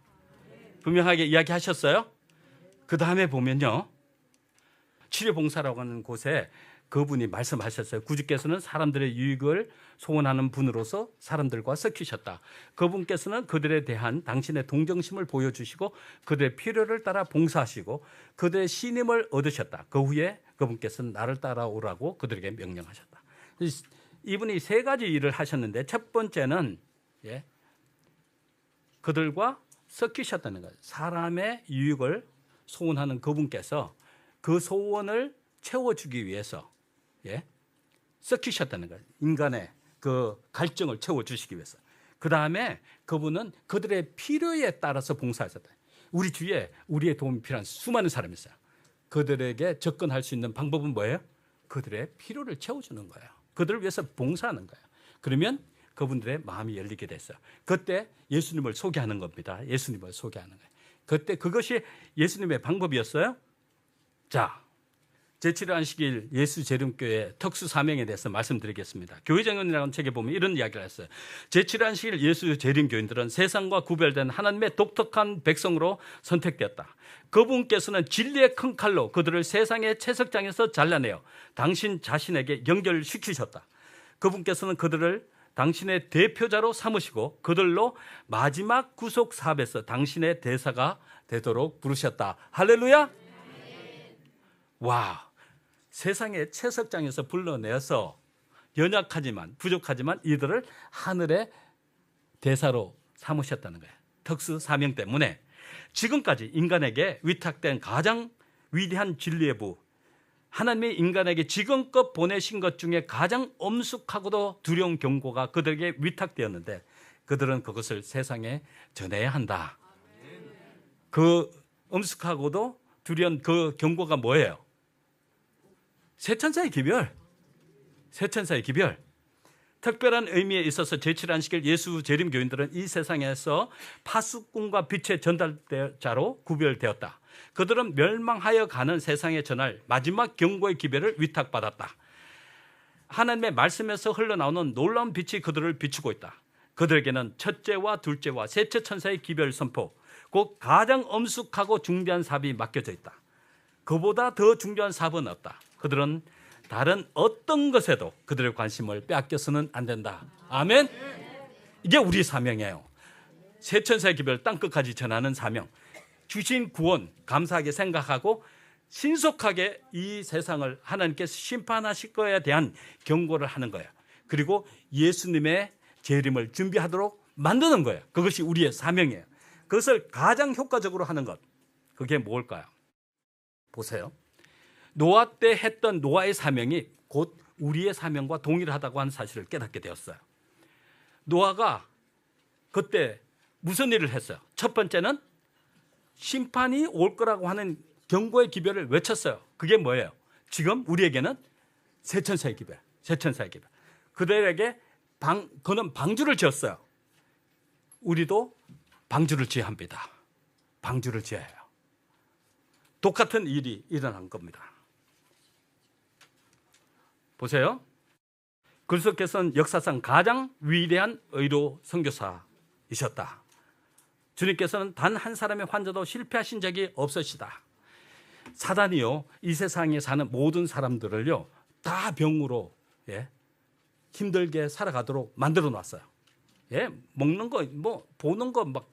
분명하게 이야기하셨어요. 그 다음에 보면요, 치료봉사라고 하는 곳에 그분이 말씀하셨어요. 구주께서는 사람들의 유익을 소원하는 분으로서 사람들과 섞이셨다. 그분께서는 그들에 대한 당신의 동정심을 보여주시고 그들의 필요를 따라 봉사하시고 그들의 신임을 얻으셨다. 그 후에 그분께서는 나를 따라오라고 그들에게 명령하셨다. 이분이 세 가지 일을 하셨는데, 첫 번째는 그들과 섞이셨다는 거예요. 사람의 유익을 소원하는 그분께서 그 소원을 채워주기 위해서 섞이셨다는 거예요. 인간의 그 갈증을 채워주시기 위해서. 그 다음에 그분은 그들의 필요에 따라서 봉사하셨다. 우리 주위에 우리의 도움이 필요한 수많은 사람이 있어요. 그들에게 접근할 수 있는 방법은 뭐예요? 그들의 필요를 채워주는 거예요. 그들을 위해서 봉사하는 거예요. 그러면 그분들의 마음이 열리게 됐어요. 그때 예수님을 소개하는 겁니다. 예수님을 소개하는 거예요. 그때 그것이 예수님의 방법이었어요. 자, 제7일 안식일 예수 재림교회 특수 사명에 대해서 말씀드리겠습니다. 교회정연이라는 책에 보면 이런 이야기를 했어요. 제7일 안식일 예수 재림교인들은 세상과 구별된 하나님의 독특한 백성으로 선택되었다. 그분께서는 진리의 큰 칼로 그들을 세상의 채석장에서 잘라내어 당신 자신에게 연결시키셨다. 그분께서는 그들을 당신의 대표자로 삼으시고 그들로 마지막 구속 사업에서 당신의 대사가 되도록 부르셨다. 할렐루야! 와, 세상의 채석장에서 불러내서 연약하지만 부족하지만 이들을 하늘의 대사로 삼으셨다는 거예요. 특수 사명 때문에 지금까지 인간에게 위탁된 가장 위대한 진리의 부, 하나님이 인간에게 지금껏 보내신 것 중에 가장 엄숙하고도 두려운 경고가 그들에게 위탁되었는데 그들은 그것을 세상에 전해야 한다. 그 엄숙하고도 두려운 그 경고가 뭐예요? 세천사의 기별. 세천사의 기별. 특별한 의미에 있어서 제7 안식일 예수 재림 교인들은 이 세상에서 파수꾼과 빛의 전달자로 구별되었다. 그들은 멸망하여 가는 세상에 전할 마지막 경고의 기별을 위탁받았다. 하나님의 말씀에서 흘러나오는 놀라운 빛이 그들을 비추고 있다. 그들에게는 첫째와 둘째와 셋째 천사의 기별 선포, 곧 가장 엄숙하고 중대한 사업이 맡겨져 있다. 그보다 더 중요한 사업은 없다. 그들은 다른 어떤 것에도 그들의 관심을 빼앗겨서는 안 된다. 아멘. 이게 우리 사명이에요. 세 천사의 기별 땅끝까지 전하는 사명. 주신 구원 감사하게 생각하고 신속하게 이 세상을 하나님께서 심판하실 거에 대한 경고를 하는 거예요. 그리고 예수님의 재림을 준비하도록 만드는 거예요. 그것이 우리의 사명이에요. 그것을 가장 효과적으로 하는 것, 그게 뭘까요? 보세요. 노아 때 했던 노아의 사명이 곧 우리의 사명과 동일하다고 하는 사실을 깨닫게 되었어요. 노아가 그때 무슨 일을 했어요? 첫 번째는 심판이 올 거라고 하는 경고의 기별을 외쳤어요. 그게 뭐예요? 지금 우리에게는 세천사의 기별, 세천사의 기별. 그들에게 그는 방주를 지었어요. 우리도 방주를 지어야 합니다. 방주를 지어야 해요. 똑같은 일이 일어난 겁니다. 보세요. 그리스도께서는 역사상 가장 위대한 의로 선교사이셨다. 주님께서는 단 한 사람의 환자도 실패하신 적이 없으시다. 사단이요, 이 세상에 사는 모든 사람들을요 다 병으로 힘들게 살아가도록 만들어 놨어요. 먹는 거, 뭐 보는 거 막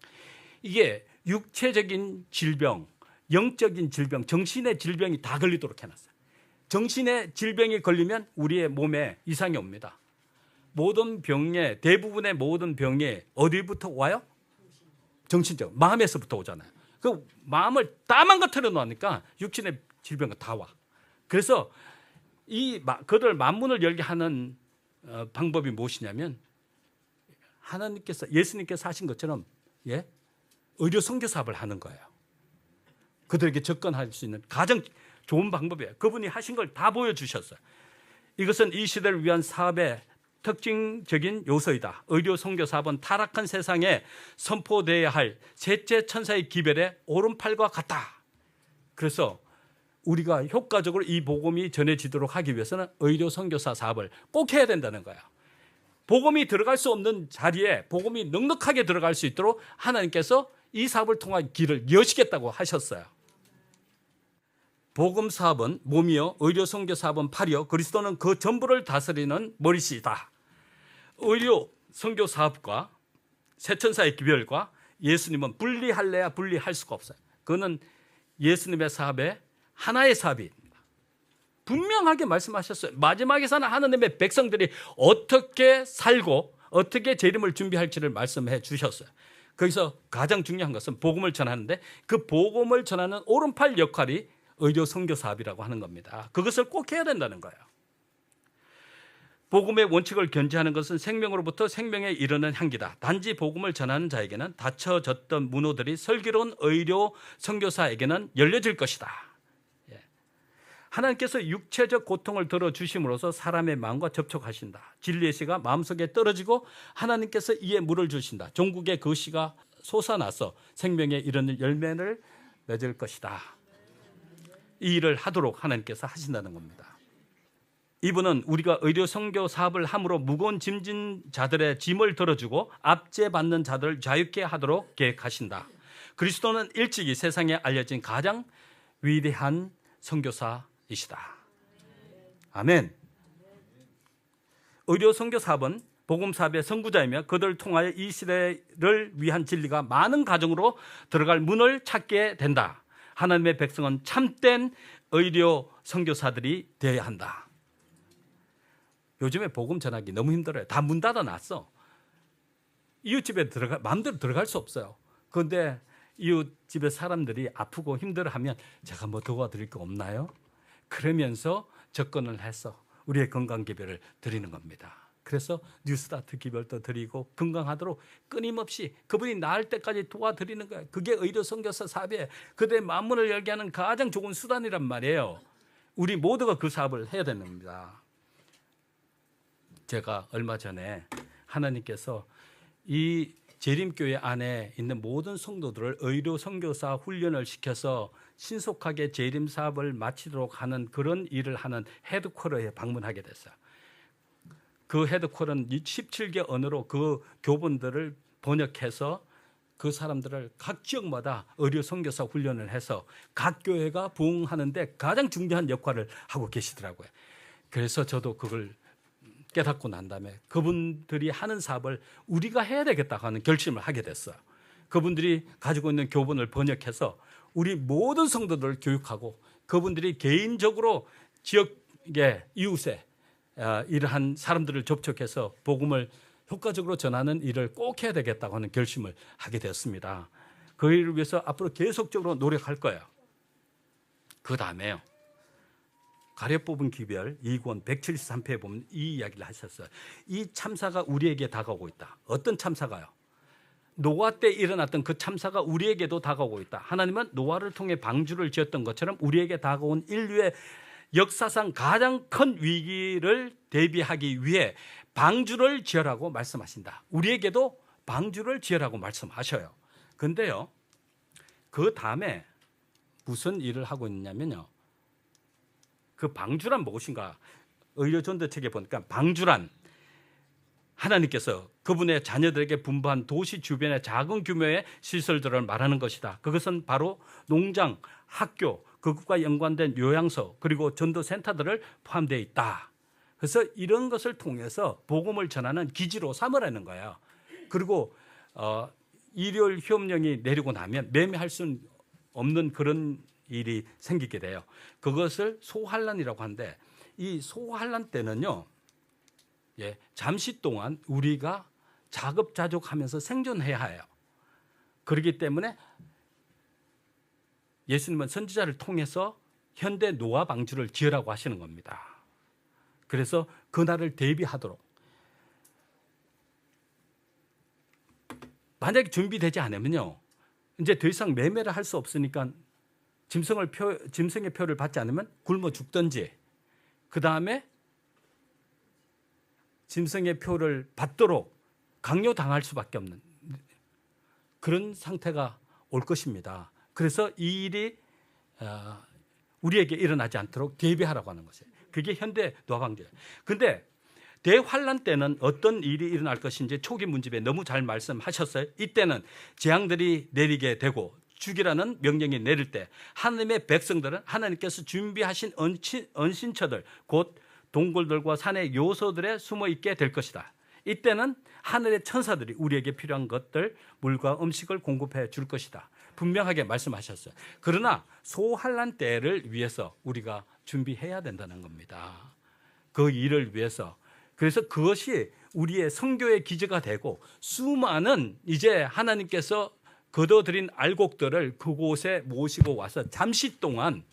이게 육체적인 질병, 영적인 질병, 정신의 질병이 다 걸리도록 해놨어요. 정신의 질병이 걸리면 우리의 몸에 이상이 옵니다. 모든 병에, 대부분의 모든 병이 어디부터 와요? 정신적, 마음에서부터 오잖아요. 그 마음을 다 망가뜨려 놓으니까 육신의 질병은 다 와. 그래서 그들 만문을 열게 하는 방법이 무엇이냐면 하나님께서 예수님께서 하신 것처럼 의료 선교 사업을 하는 거예요. 그들에게 접근할 수 있는 가장 좋은 방법이에요. 그분이 하신 걸 다 보여주셨어요. 이것은 이 시대를 위한 사업의 특징적인 요소이다. 의료 선교 사업은 타락한 세상에 선포되어야 할 셋째 천사의 기별의 오른팔과 같다. 그래서 우리가 효과적으로 이 복음이 전해지도록 하기 위해서는 의료 선교사 사업을 꼭 해야 된다는 거야. 복음이 들어갈 수 없는 자리에 복음이 넉넉하게 들어갈 수 있도록 하나님께서 이 사업을 통한 길을 여시겠다고 하셨어요. 복음 사업은 몸이요, 의료 선교 사업은 팔이요, 그리스도는 그 전부를 다스리는 머리시다. 의료 선교 사업과 세천사의 기별과 예수님은 분리할래야 분리할 수가 없어요. 그거는 예수님의 사업의 하나의 사업입니다. 분명하게 말씀하셨어요. 마지막에서는 하나님의 백성들이 어떻게 살고 어떻게 재림을 준비할지를 말씀해 주셨어요. 거기서 가장 중요한 것은 복음을 전하는데 그 복음을 전하는 오른팔 역할이 의료 선교 사업이라고 하는 겁니다. 그것을 꼭 해야 된다는 거예요. 복음의 원칙을 견지하는 것은 생명으로부터 생명에 이르는 향기다. 단지 복음을 전하는 자에게는 닫혀졌던 문호들이 슬기로운 의료 선교사에게는 열려질 것이다. 하나님께서 육체적 고통을 들어주심으로써 사람의 마음과 접촉하신다. 진리의 씨가 마음속에 떨어지고 하나님께서 이에 물을 주신다. 종국의 그 씨가 솟아나서 생명에 이르는 열매를 맺을 것이다. 이 일을 하도록 하나님께서 하신다는 겁니다. 이분은 우리가 의료 선교 사업을 함으로 무거운 짐진 자들의 짐을 들어주고 압제받는 자들을 자유케 하도록 계획하신다. 그리스도는 일찍이 세상에 알려진 가장 위대한 선교사이시다. 아멘. 의료 선교 사업은 복음 사업의 선구자이며 그들을 통하여 이 시대를 위한 진리가 많은 가정으로 들어갈 문을 찾게 된다. 하나님의 백성은 참된 의료 선교사들이 되어야 한다. 요즘에 복음 전하기 너무 힘들어요. 다 문 닫아놨어. 이웃집에 마음대로 들어갈 수 없어요. 그런데 이웃집에 사람들이 아프고 힘들어하면 제가 뭐 도와드릴 거 없나요? 그러면서 접근을 해서 우리의 건강 기별을 드리는 겁니다. 그래서 뉴스타트 기별도 드리고 건강하도록 끊임없이 그분이 나을 때까지 도와드리는 거예요. 그게 의료 선교사 사업이에요. 그들의 만문을 열게 하는 가장 좋은 수단이란 말이에요. 우리 모두가 그 사업을 해야 되는 겁니다. 제가 얼마 전에 하나님께서 이 재림교회 안에 있는 모든 성도들을 의료 선교사 훈련을 시켜서 신속하게 재림 사업을 마치도록 하는 그런 일을 하는 헤드쿼터에 방문하게 됐어요. 그 헤드쿼터는 17개 언어로 그 교본들을 번역해서 그 사람들을 각 지역마다 의료 선교사 훈련을 해서 각 교회가 부흥하는데 가장 중요한 역할을 하고 계시더라고요. 그래서 저도 그걸 깨닫고 난 다음에 그분들이 하는 사업을 우리가 해야 되겠다고 하는 결심을 하게 됐어요. 그분들이 가지고 있는 교본을 번역해서 우리 모든 성도들을 교육하고 그분들이 개인적으로 지역의 이웃에 이러한 사람들을 접촉해서 복음을 효과적으로 전하는 일을 꼭 해야 되겠다고 하는 결심을 하게 됐습니다. 그 일을 위해서 앞으로 계속적으로 노력할 거예요. 그 다음에요. 가려 뽑은 기별 2권 173페에 보면 이 이야기를 하셨어요. 이 참사가 우리에게 다가오고 있다. 어떤 참사가요? 노아 때 일어났던 그 참사가 우리에게도 다가오고 있다. 하나님은 노아를 통해 방주를 지었던 것처럼 우리에게 다가온 인류의 역사상 가장 큰 위기를 대비하기 위해 방주를 지으라고 말씀하신다. 우리에게도 방주를 지으라고 말씀하셔요. 그런데요, 그 다음에 무슨 일을 하고 있냐면요. 그 방주란 무엇인가? 의료전도책에 보니까 방주란 하나님께서 그분의 자녀들에게 분부한 도시 주변의 작은 규모의 시설들을 말하는 것이다. 그것은 바로 농장, 학교, 그것과 연관된 요양소 그리고 전도센터들을 포함되어 있다. 그래서 이런 것을 통해서 복음을 전하는 기지로 삼으라는 거예요. 그리고 일요일 휴업령이 내리고 나면 매매할 수 없는 그런 일이 생기게 돼요. 그것을 소환란이라고 하는데 이 소환란 때는요, 잠시 동안 우리가 자급자족하면서 생존해야 해요. 그렇기 때문에 예수님은 선지자를 통해서 현대 노아 방주를 지으라고 하시는 겁니다. 그래서 그날을 대비하도록 만약에 준비되지 않으면요, 이제 더 이상 매매를 할 수 없으니까 짐승의 표를 받지 않으면 굶어 죽든지, 그 다음에 짐승의 표를 받도록 강요당할 수밖에 없는 그런 상태가 올 것입니다. 그래서 이 일이 우리에게 일어나지 않도록 대비하라고 하는 것이에요. 그게 현대 노화방지예요. 그런데 대환란 때는 어떤 일이 일어날 것인지 초기 문집에 너무 잘 말씀하셨어요. 이때는 재앙들이 내리게 되고 죽이라는 명령이 내릴 때 하나님의 백성들은 하나님께서 준비하신 은신처들, 곧 동굴들과 산의 요소들에 숨어 있게 될 것이다. 이때는 하늘의 천사들이 우리에게 필요한 것들, 물과 음식을 공급해 줄 것이다. 분명하게 말씀하셨어요. 그러나 소환란 때를 위해서 우리가 준비해야 된다는 겁니다. 그 일을 위해서. 그래서 그것이 우리의 선교의 기제가 되고 수많은 이제 하나님께서 거둬들인 알곡들을 그곳에 모시고 와서 잠시 동안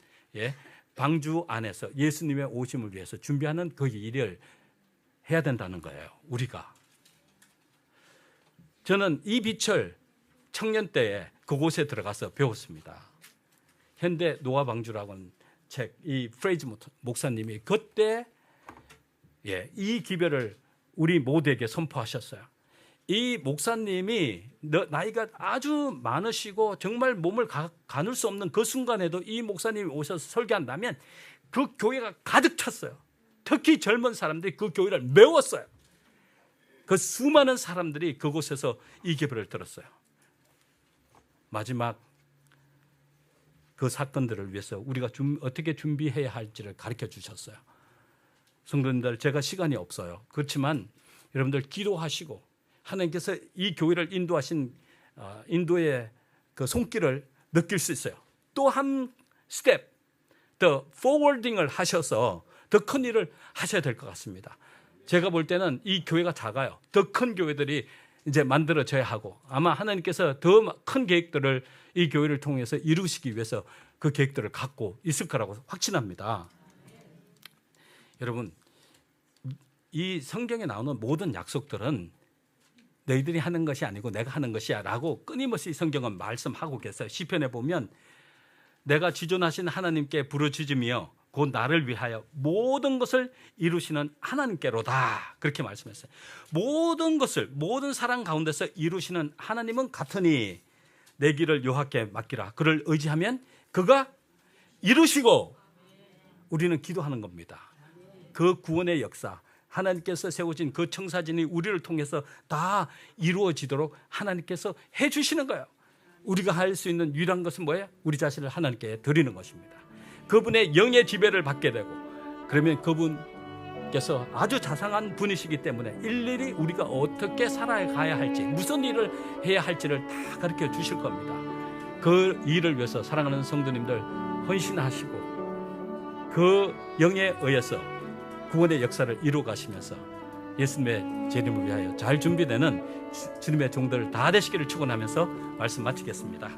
방주 안에서 예수님의 오심을 위해서 준비하는 그 일을 해야 된다는 거예요. 우리가. 저는 이 빛을 청년 때에 그곳에 들어가서 배웠습니다. 현대 노화 방주라고 하는 책, 이 프레이즈 목사님이 그때 이 기별을 우리 모두에게 선포하셨어요. 이 목사님이 나이가 아주 많으시고 정말 몸을 가눌 수 없는 그 순간에도 이 목사님이 오셔서 설교한다면 그 교회가 가득 찼어요. 특히 젊은 사람들이 그 교회를 메웠어요. 그 수많은 사람들이 그곳에서 이 기별을 들었어요. 마지막 그 사건들을 위해서 우리가 어떻게 준비해야 할지를 가르쳐 주셨어요. 성도님들, 제가 시간이 없어요. 그렇지만 여러분들 기도하시고 하나님께서 이 교회를 인도하신 인도의 그 손길을 느낄 수 있어요. 또 한 스텝 더 포워딩을 하셔서 더 큰 일을 하셔야 될 것 같습니다. 제가 볼 때는 이 교회가 작아요. 더 큰 교회들이 이제 만들어져야 하고 아마 하나님께서 더 큰 계획들을 이 교회를 통해서 이루시기 위해서 그 계획들을 갖고 있을 거라고 확신합니다. 여러분, 이 성경에 나오는 모든 약속들은 너희들이 하는 것이 아니고 내가 하는 것이야 라고 끊임없이 성경은 말씀하고 계세요. 시편에 보면 내가 지존하신 하나님께 부르짖으며 곧 나를 위하여 모든 것을 이루시는 하나님께로다, 그렇게 말씀했어요. 모든 것을 모든 사랑 가운데서 이루시는 하나님은 같으니 내 길을 여호와께 맡기라. 그를 의지하면 그가 이루시고, 우리는 기도하는 겁니다. 그 구원의 역사, 하나님께서 세우신 그 청사진이 우리를 통해서 다 이루어지도록 하나님께서 해주시는 거예요. 우리가 할 수 있는 유일한 것은 뭐예요? 우리 자신을 하나님께 드리는 것입니다. 그분의 영의 지배를 받게 되고, 그러면 그분께서 아주 자상한 분이시기 때문에 일일이 우리가 어떻게 살아가야 할지, 무슨 일을 해야 할지를 다 가르쳐 주실 겁니다. 그 일을 위해서 사랑하는 성도님들 헌신하시고 그 영에 의해서 구원의 역사를 이루어 가시면서 예수님의 재림을 위하여 잘 준비되는 주님의 종들 다 되시기를 축원하면서 말씀 마치겠습니다.